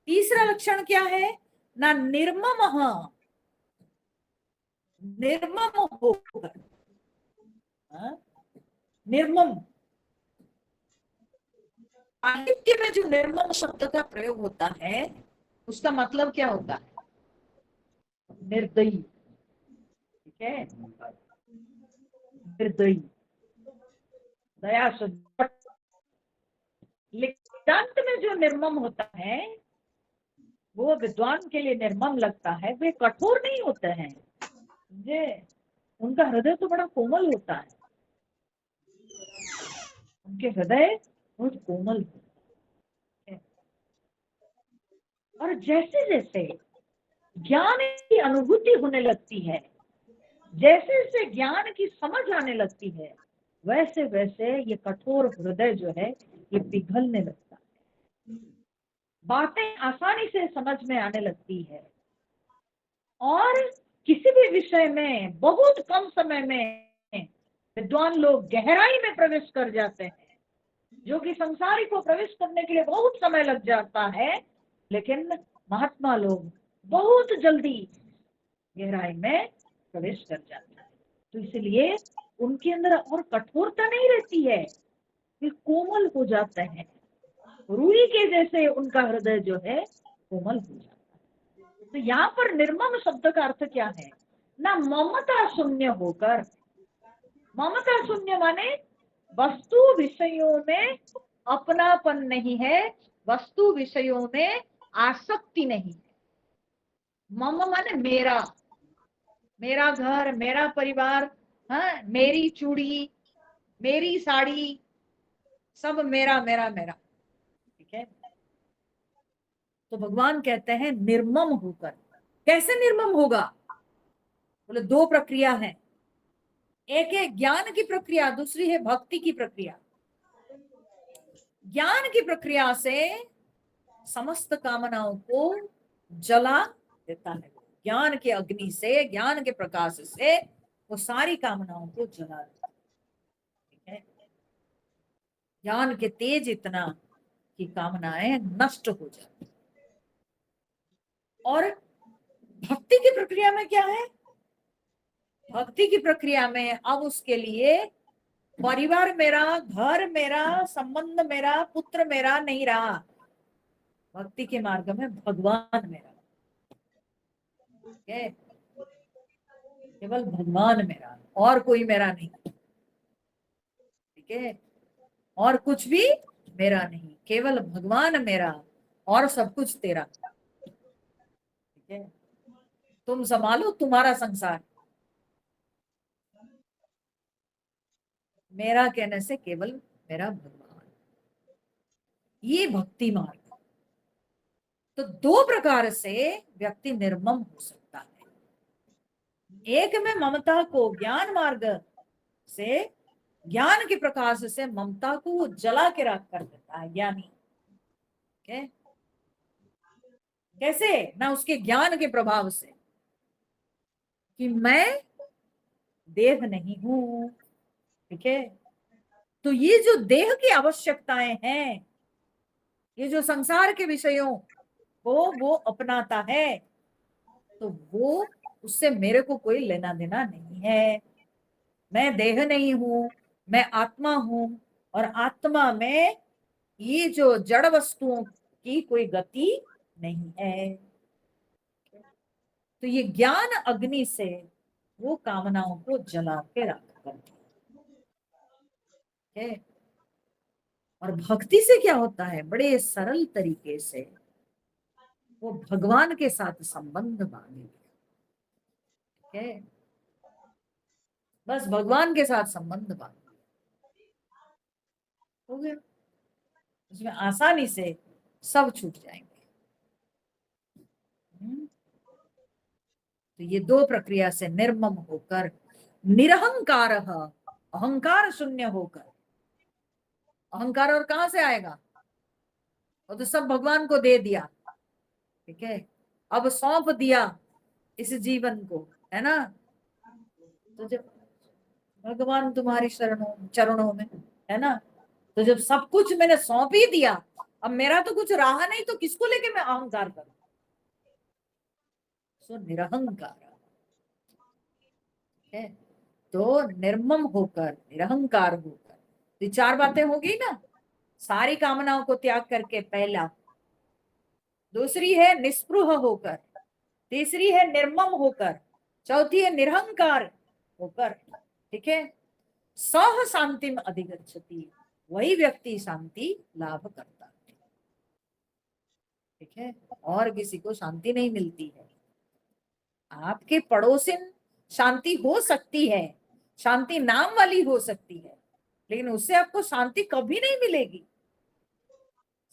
तीसरा लक्षण क्या है? ना निर्मम, निर्मम होकर, निर्मम, साहित्य में जो निर्मम शब्द का प्रयोग होता है उसका मतलब क्या होता है? निर्दयी। ठीक है, निर्दयी, दया शब्द। वेदांत में जो निर्मम होता है वो विद्वान के लिए निर्मम लगता है। वे कठोर नहीं होते हैं, जे उनका हृदय तो बड़ा कोमल होता है, उनके हृदय बहुत कोमल होते हैं। और जैसे जैसे ज्ञान की अनुभूति होने लगती है, जैसे जैसे ज्ञान की समझ आने लगती है, वैसे वैसे ये कठोर हृदय जो है ये पिघलने लगता है, बातें आसानी से समझ में आने लगती है और किसी भी विषय में बहुत कम समय में विद्वान लोग गहराई में प्रवेश कर जाते हैं, जो कि संसारी को प्रवेश करने के लिए बहुत समय लग जाता है, लेकिन महात्मा लोग बहुत जल्दी गहराई में प्रवेश कर जाते हैं। तो इसलिए उनके अंदर और कठोरता नहीं रहती है, वे कोमल हो जाते हैं, रुई के जैसे उनका हृदय जो है कोमल हो जाता है। तो यहाँ पर निर्मम शब्द का अर्थ क्या है? ना ममता शून्य होकर, ममता शून्य माने वस्तु विषयों में अपनापन नहीं है, वस्तु विषयों में आसक्ति नहीं है। मम माने मेरा, मेरा घर, मेरा परिवार, हाँ, मेरी चूड़ी, मेरी साड़ी, सब मेरा मेरा मेरा। ठीक है, तो भगवान कहते हैं निर्मम होकर। कैसे निर्मम होगा? बोले दो प्रक्रिया है, एक है ज्ञान की प्रक्रिया, दूसरी है भक्ति की प्रक्रिया। ज्ञान की प्रक्रिया से समस्त कामनाओं को जला देता है, ज्ञान के अग्नि से, ज्ञान के प्रकाश से वो सारी कामनाओं को जला देता है। ठीक है, ज्ञान के तेज इतना कि कामनाएं नष्ट हो जाती। और भक्ति की प्रक्रिया में क्या है? भक्ति की प्रक्रिया में अब उसके लिए परिवार मेरा, घर मेरा, संबंध मेरा, पुत्र मेरा नहीं रहा, भक्ति के मार्ग में भगवान मेरा। okay? केवल भगवान मेरा, और कोई मेरा नहीं। ठीक है, और कुछ भी मेरा नहीं, केवल भगवान मेरा और सब कुछ तेरा। ठीक है, तुम संभालो तुम्हारा संसार, मेरा कहने से केवल मेरा भगवान। ये भक्ति मार्ग। तो दो प्रकार से व्यक्ति निर्मम हो सकता है। एक में ममता को ज्ञान मार्ग से, ज्ञान के प्रकाश से ममता को वो जला के राख कर देता है ज्ञानी। okay? कैसे? ना उसके ज्ञान के प्रभाव से कि मैं देह नहीं हूं। ठीक है, तो ये जो देह की आवश्यकताएं हैं, ये जो संसार के विषयों को वो अपनाता है, तो वो उससे मेरे को कोई लेना देना नहीं है। मैं देह नहीं हूं, मैं आत्मा हूं, और आत्मा में ये जो जड़ वस्तुओं की कोई गति नहीं है। तो ये ज्ञान अग्नि से वो कामनाओं को जला के रखता है। और भक्ति से क्या होता है? बड़े सरल तरीके से वो भगवान के साथ संबंध बांधे, ठीक है, बस भगवान के साथ संबंध बांधे, हो गया। उसमें आसानी से सब छूट जाएंगे। तो ये दो प्रक्रिया से निर्मम होकर, निरहंकार, अहंकार शून्य होकर, अहंकार और कहां से आएगा, वो तो सब भगवान को दे दिया, ठीक है, अब सौंप दिया इस जीवन को, है ना। तो जब भगवान तुम्हारी शरणों चरणों में, है ना, तो जब सब कुछ मैंने सौंप ही दिया, अब मेरा तो कुछ रहा नहीं, तो किसको लेके मैं अहंकार करूं। सो निरहंकार है, तो निर्मम होकर, निरहंकार होकर, ये चार बातें होगी ना, सारी कामनाओं को त्याग करके पहला, दूसरी है निस्पृह होकर, तीसरी है निर्मम होकर, चौथी है निरहंकार होकर, ठीक है, सह शांतिम अधिगच्छति, वही व्यक्ति शांति लाभ करता है, ठीक है, और किसी को शांति नहीं मिलती है। आपके पड़ोसिन शांति हो सकती है, शांति नाम वाली हो सकती है, लेकिन उससे आपको शांति कभी नहीं मिलेगी।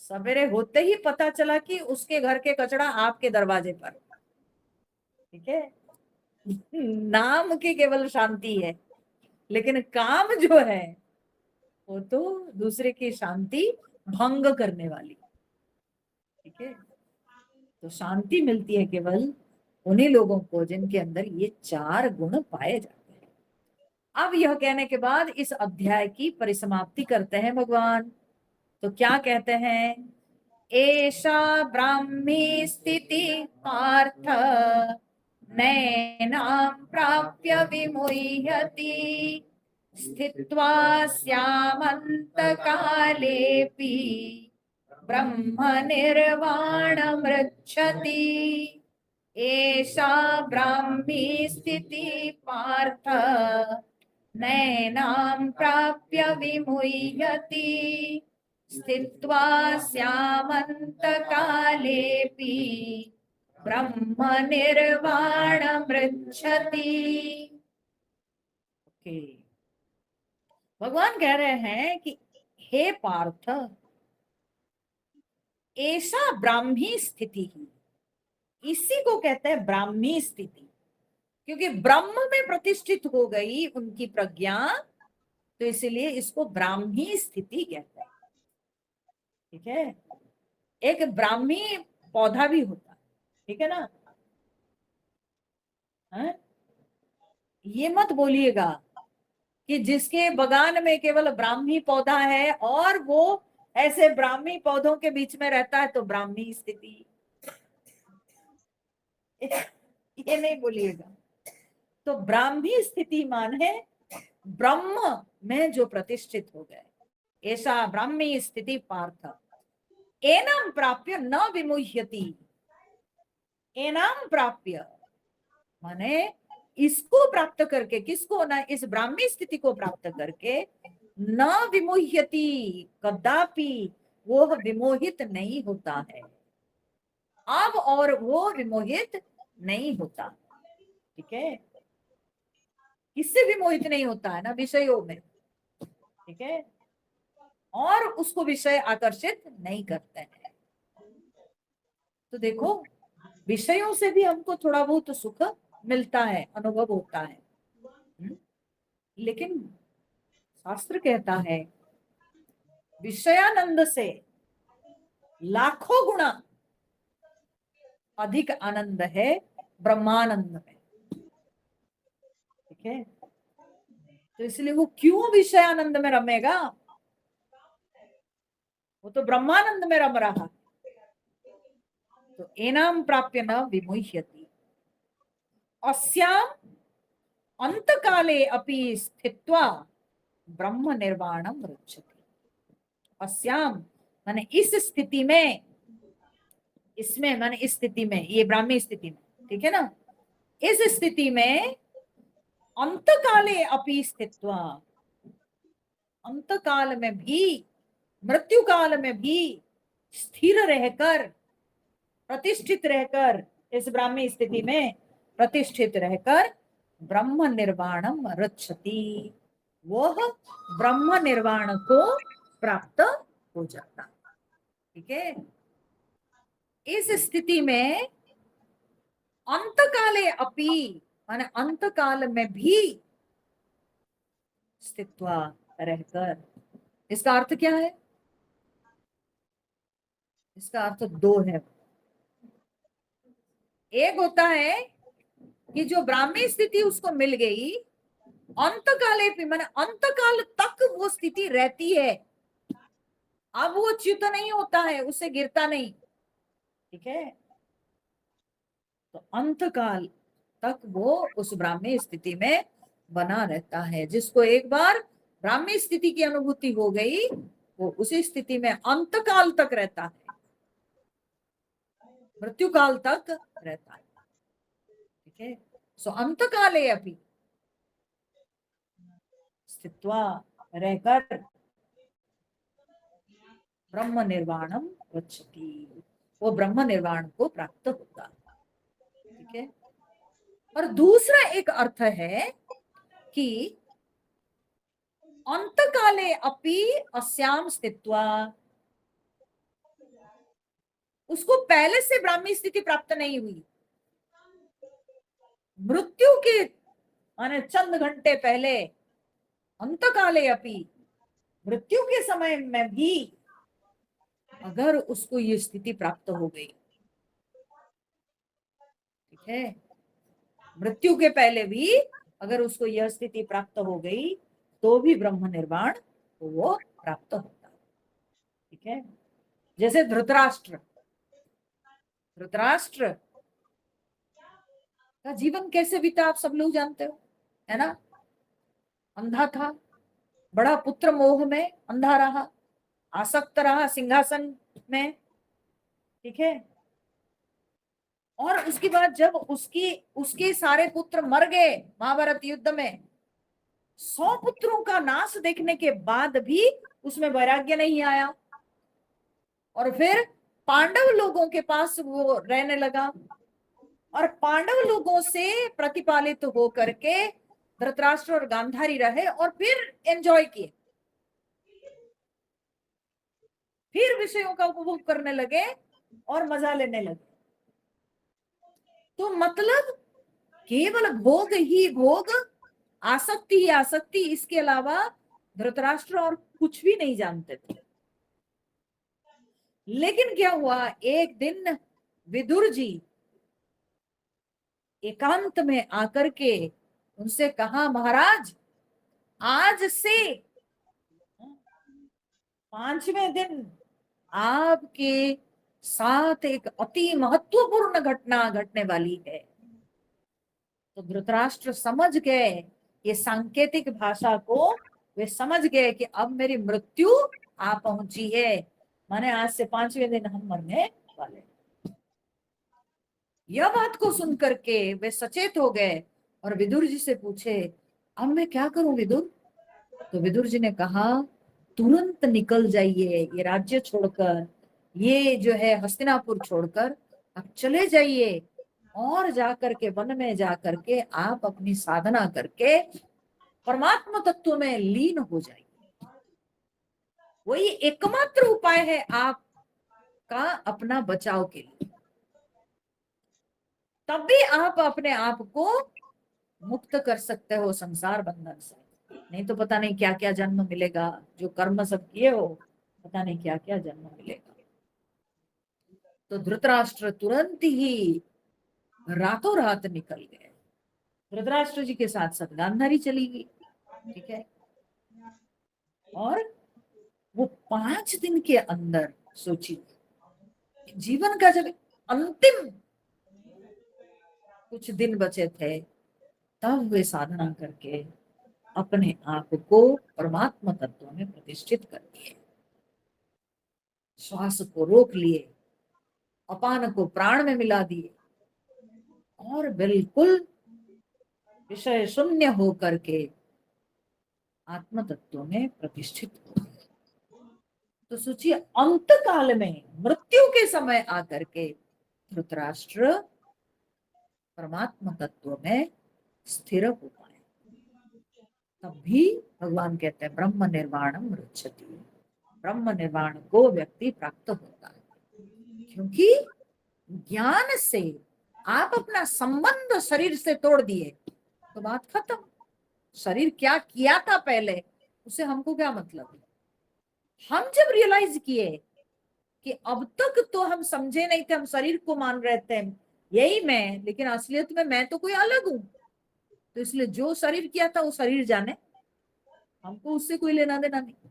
सवेरे होते ही पता चला कि उसके घर के कचरा आपके दरवाजे पर, ठीक है, नाम की केवल शांति है, लेकिन काम जो है वो तो दूसरे की शांति भंग करने वाली, ठीक है। तो शांति मिलती है केवल उन्हीं लोगों को जिनके अंदर ये चार गुण पाए जाते हैं। अब यह कहने के बाद इस अध्याय की परिसमाप्ति करते हैं भगवान। तो क्या कहते हैं, एषा ब्राह्मी स्थिति पार्थ नैनां प्राप्य विमुह्यति स्थित्वा स्यामन्तकालेऽपि ब्रह्म निर्वाणमृच्छति। एषा ब्राह्मी स्थिति पार्थ नैनां प्राप्य विमुह्यति स्थित्वा स्यामन्तकालेऽपि ब्रह्म निर्वाणमृच्छति। ओके, भगवान कह रहे हैं कि हे पार्थ, ऐसा ब्राह्मी स्थिति ही, इसी को कहते हैं ब्राह्मी स्थिति, क्योंकि ब्रह्म में प्रतिष्ठित हो गई उनकी प्रज्ञा, तो इसलिए इसको ब्राह्मी स्थिति कहते हैं, ठीक है। एक ब्राह्मी पौधा भी होता है, ठीक है ना, है? ये मत बोलिएगा कि जिसके बगान में केवल ब्राह्मी पौधा है और वो ऐसे ब्राह्मी पौधों के बीच में रहता है तो ब्राह्मी स्थिति, ये नहीं बोलिएगा। तो ब्राह्मी स्थिति मान है ब्रह्म में जो प्रतिष्ठित हो गए, ऐसा ब्राह्मी स्थिति पार्थ एनम प्राप्य न विमुह्यति। एनम प्राप्य माने इसको प्राप्त करके, किसको ना, इस ब्राह्मी स्थिति को प्राप्त करके, न विमुह्यति, कदापि वो विमोहित नहीं होता है, अब और वो विमोहित नहीं होता, ठीक है। किससे विमोहित नहीं होता है ना, विषयों में, ठीक है, और उसको विषय आकर्षित नहीं करते हैं। तो देखो, विषयों से भी हमको थोड़ा बहुत सुख मिलता है, अनुभव होता है, लेकिन शास्त्र कहता है विषयानंद से लाखों गुना अधिक आनंद है ब्रह्मानंद में, ठीक है। तो इसलिए वो क्यों विषयानंद में रमेगा, वो तो ब्रह्मानंद में रम रहा। तो एनाम प्राप्य न विमुह्यति अस्याम अंतकाले अपि स्थित्वा ब्रह्म निर्वाणम रुच्छति। अस्याम माने इस स्थिति में, इसमें माने इस स्थिति में, ये ब्राह्मी स्थिति में, ठीक है ना, इस स्थिति में अंतकाले अपि स्थित्वा, अंतकाल में भी, मृत्यु काल में भी स्थिर रहकर प्रतिष्ठित रहकर, इस ब्राह्मी स्थिति में प्रतिष्ठित रहकर ब्रह्म निर्वाणम रक्षति, वह ब्रह्म निर्वाण को प्राप्त हो जाता। ठीक है, इस स्थिति में अंतकाले अपि, माने अंतकाल में भी स्थित्वा रहकर, इसका अर्थ क्या है? इसका अर्थ दो है। एक होता है कि जो ब्राह्मी स्थिति उसको मिल गई, अंतकाले भी, माने अंतकाल तक वो स्थिति रहती है, अब वो च्युत नहीं होता है, उससे गिरता नहीं। ठीक है, तो अंतकाल तक वो उस ब्राह्मी स्थिति में बना रहता है। जिसको एक बार ब्राह्मी स्थिति की अनुभूति हो गई, वो उसी स्थिति में अंतकाल तक रहता है, मृत्यु काल तक रहता है। ठीक है, सो अंतकाले अपि स्थित्वा रहकर ब्रह्म निर्वाणम गच्छति, वो ब्रह्म निर्वाण को प्राप्त होता है। ठीक है, और दूसरा एक अर्थ है कि अंतकाले अपि अस्याम स्थित्वा, उसको पहले से ब्राह्मी स्थिति प्राप्त नहीं हुई, मृत्यु के माने चंद घंटे पहले, अंतकाले अपि, मृत्यु के समय में भी अगर उसको ये स्थिति प्राप्त हो गई, ठीक है, मृत्यु के पहले भी अगर उसको यह स्थिति प्राप्त हो गई, तो भी ब्रह्म निर्वाण वो प्राप्त होता है। ठीक है, जैसे धृतराष्ट्र, धृतराष्ट्र का जीवन कैसे बीता आप सब लोग जानते हो, है ना? अंधा था, बड़ा पुत्र मोह में अंधा रहा, आसक्त रहा सिंहासन में। ठीक है, और उसके बाद जब उसके सारे पुत्र मर गए महाभारत युद्ध में, 100 पुत्रों का नाश देखने के बाद भी उसमें वैराग्य नहीं आया, और फिर पांडव लोगों के पास वो रहने लगा, और पांडव लोगों से प्रतिपालित हो करके धृतराष्ट्र और गांधारी रहे, और फिर एंजॉय किए, फिर विषयों का उपभोग करने लगे और मजा लेने लगे। तो मतलब केवल भोग ही भोग, आसक्ति ही आसक्ति, इसके अलावा धृतराष्ट्र और कुछ भी नहीं जानते थे। लेकिन क्या हुआ, एक दिन विदुर जी एकांत में आकर के उनसे कहा, महाराज आज से 5वें दिन आपके साथ एक अति महत्वपूर्ण घटना घटने वाली है। तो धृतराष्ट्र समझ गए, ये सांकेतिक भाषा को वे समझ गए कि अब मेरी मृत्यु आ पहुंची है, माने आज से 5वें दिन हम मरने वाले। यह बात को सुनकर के वे सचेत हो गए और विदुर जी से पूछे, अब मैं क्या करूं विदुर? तो विदुर जी ने कहा, तुरंत निकल जाइए ये राज्य छोड़कर, ये जो है हस्तिनापुर छोड़कर आप चले जाइए, और जाकर के वन में जाकर के आप अपनी साधना करके परमात्मा तत्व में लीन हो जाइए। वही एकमात्र उपाय है आपका अपना बचाव के लिए, तब भी आप अपने आप को मुक्त कर सकते हो संसार बंधन से। नहीं तो पता नहीं क्या क्या जन्म मिलेगा, जो कर्म सब किए हो पता नहीं क्या क्या जन्म मिलेगा। तो धृतराष्ट्र तुरंत ही रातों रात निकल गए, धृतराष्ट्र जी के साथ साथ गांधारी चली गई। ठीक है, और वो 5 दिन के अंदर, सोचिए जीवन का जब अंतिम कुछ दिन बचे थे, तब वे साधना करके अपने आप को परमात्मा तत्व में प्रतिष्ठित कर दिए, श्वास को रोक लिए, अपान को प्राण में मिला दिए, और बिल्कुल विषय शून्य हो करके आत्म तत्व में प्रतिष्ठित हो। तो सोचिए अंत काल में मृत्यु के समय आकर के धृतराष्ट्र परमात्मा तत्व में स्थिर हो पाए, तब भी भगवान कहते हैं ब्रह्म निर्वाणम रुच्छति, ब्रह्म निर्वाण को व्यक्ति प्राप्त होता है। क्योंकि ज्ञान से आप अपना संबंध शरीर से तोड़ दिए तो बात खत्म। शरीर क्या किया था पहले उससे हमको क्या मतलब है। हम जब रियलाइज किए कि अब तक तो हम समझे नहीं थे, हम शरीर को मान रहे थे यही मैं, लेकिन असलियत में मैं तो कोई अलग हूं, तो इसलिए जो शरीर किया था वो शरीर जाने, हमको उससे कोई लेना देना नहीं।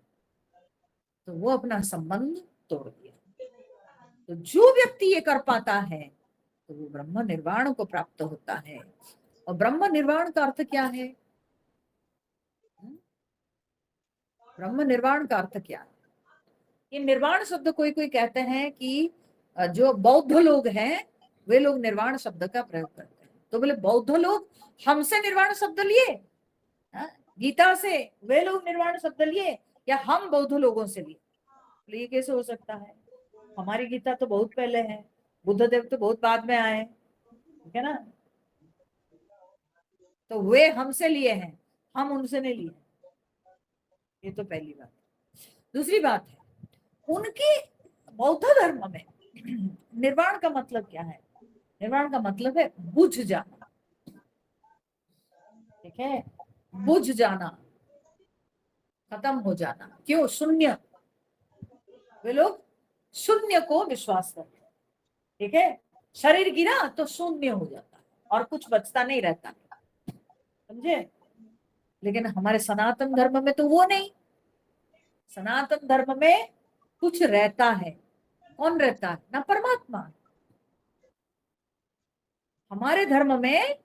तो वो अपना संबंध तोड़ दिया। तो जो व्यक्ति ये कर पाता है तो वो ब्रह्म निर्वाण को प्राप्त होता है। और ब्रह्म निर्वाण का अर्थ क्या है? ब्रह्म निर्वाण का अर्थ क्या है? ये निर्वाण शब्द कोई कोई कहते हैं कि जो बौद्ध लोग हैं वे लोग निर्वाण शब्द का प्रयोग करते हैं। तो बोले बौद्ध लोग हमसे निर्वाण शब्द लिए, गीता से वे लोग निर्वाण शब्द लिए, या हम बौद्ध लोगों से लिए? तो ये कैसे हो सकता है? हमारी गीता तो बहुत पहले है, बुद्ध देव तो बहुत बाद में आए, ठीक है ना। तो वे हमसे लिए हैं, हम उनसे नहीं लिए। ये तो पहली बात। दूसरी बात है, उनके बौद्ध धर्म में निर्वाण का मतलब क्या है? निर्वाण का मतलब है बुझ जाना, ठीक है, बुझ जाना, खत्म हो जाना। क्यों? शून्य। वे लोग शून्य को विश्वास करते हैं, ठीक है। शरीर गिरा तो शून्य हो जाता है और कुछ बचता नहीं रहता, समझे। लेकिन हमारे सनातन धर्म में तो वो नहीं। सनातन धर्म में कुछ रहता है। कौन रहता है? ना परमात्मा। हमारे धर्म में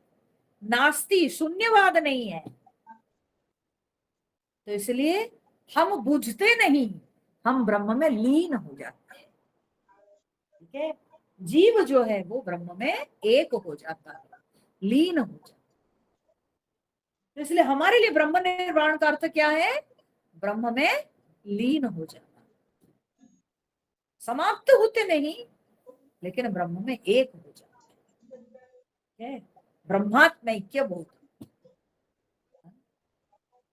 नास्ति, शून्यवाद नहीं है। तो इसलिए हम बुझते नहीं, हम ब्रह्म में लीन हो जाते हैं, ठीक है। जीव जो है वो ब्रह्म में एक हो जाता है, लीन हो जाता है। तो इसलिए हमारे लिए ब्रह्म निर्वाण का अर्थ क्या है? ब्रह्म में लीन हो जाना, समाप्त होते नहीं लेकिन ब्रह्म में एक हो जाता है, ब्रह्मात्म ऐक्य बोध।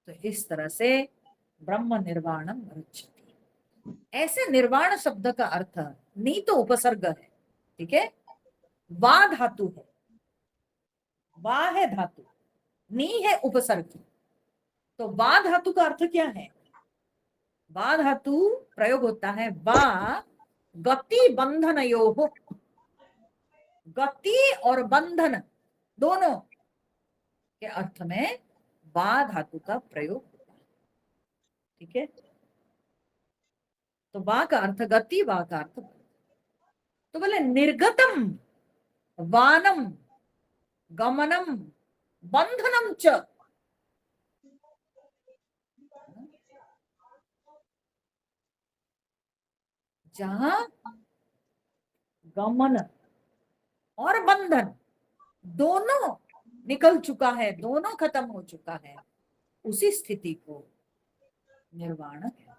तो इस तरह से ब्रह्म निर्वाणम रुच्यते। ऐसे निर्वाण शब्द का अर्थ नी तो उपसर्ग है, ठीक है, वा धातु है, वा है धातु, नी है उपसर्ग। तो वा धातु का अर्थ क्या है? वा धातु प्रयोग होता है वा गति बंधनयोः, गति और बंधन दोनों के अर्थ में वा धातु का प्रयोग होता है, ठीक है। तो वा का अर्थ गति, वा का अर्थ। तो बोले निर्गतम वानम गमनम बंधनम च। जहां गमन और बंधन दोनों निकल चुका है, दोनों खत्म हो चुका है, उसी स्थिति को निर्वाण कहते हैं।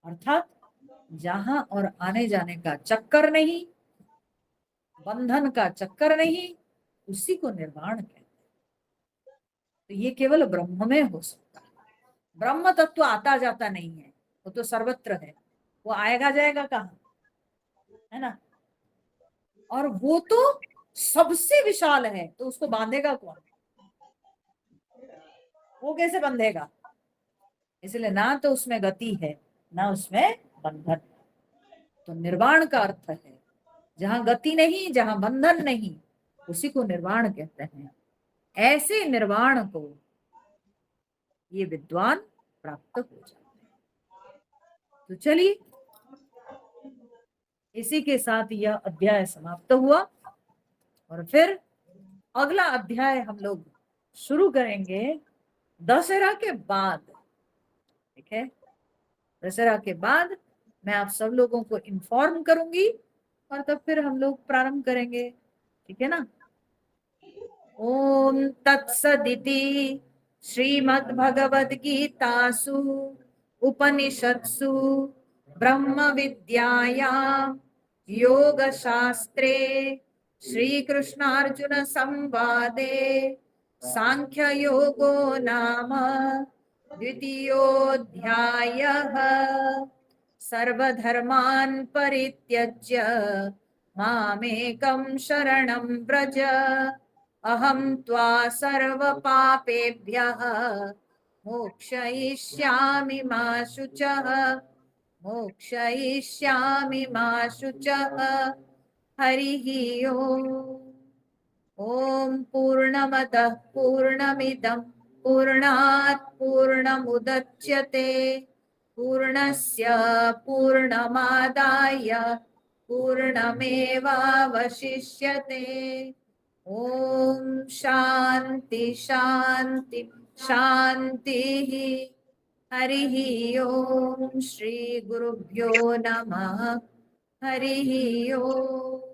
अर्थात जहां और आने जाने का चक्कर नहीं, बंधन का चक्कर नहीं, उसी को निर्वाण कहते हैं। तो ये केवल ब्रह्म में हो सकता है। ब्रह्म तत्व आता जाता नहीं है, वो तो सर्वत्र है, वो आएगा जाएगा कहाँ, है ना। और वो तो सबसे विशाल है, तो उसको बांधेगा कौन? वो कैसे बंधेगा? इसलिए ना तो उसमें गति है ना उसमें बंधन। तो निर्वाण का अर्थ है जहां गति नहीं, जहां बंधन नहीं, उसी को निर्वाण कहते हैं। ऐसे निर्वाण को ये विद्वान प्राप्त हो जाते हैं। तो चलिए, इसी के साथ यह अध्याय समाप्त हुआ और फिर अगला अध्याय हम लोग शुरू करेंगे दशहरा के बाद, ठीक है। दशहरा के बाद मैं आप सब लोगों को इन्फॉर्म करूंगी और तब फिर हम लोग प्रारंभ करेंगे, ठीक है ना। ओम तत्सदिति श्रीमद्भगवद्गीतासु उपनिषत्सु ब्रह्म विद्यायां योगशास्त्रे श्रीकृष्णार्जुन संवादे सांख्ययोगो नाम द्वितीयोऽध्यायः। सर्वधर्मान् परित्यज्य मामेकं शरणं व्रज अहं त्वा सर्वपापेभ्यः मोक्षयिष्यामि मा शुचः। मोक्षयिष्यामि मा शुचः। हरिः ओम्। ॐ पूर्णमदः पूर्णमिदं पूर्णात् पूर्णमुदच्यते पूर्णस्य पूर्णमादाय पूर्णमेवावशिष्यते। ॐ शान्ति शान्ति शान्तिः। हरिः ओम्। श्री गुरुभ्यो नमः। हरिः ओम्।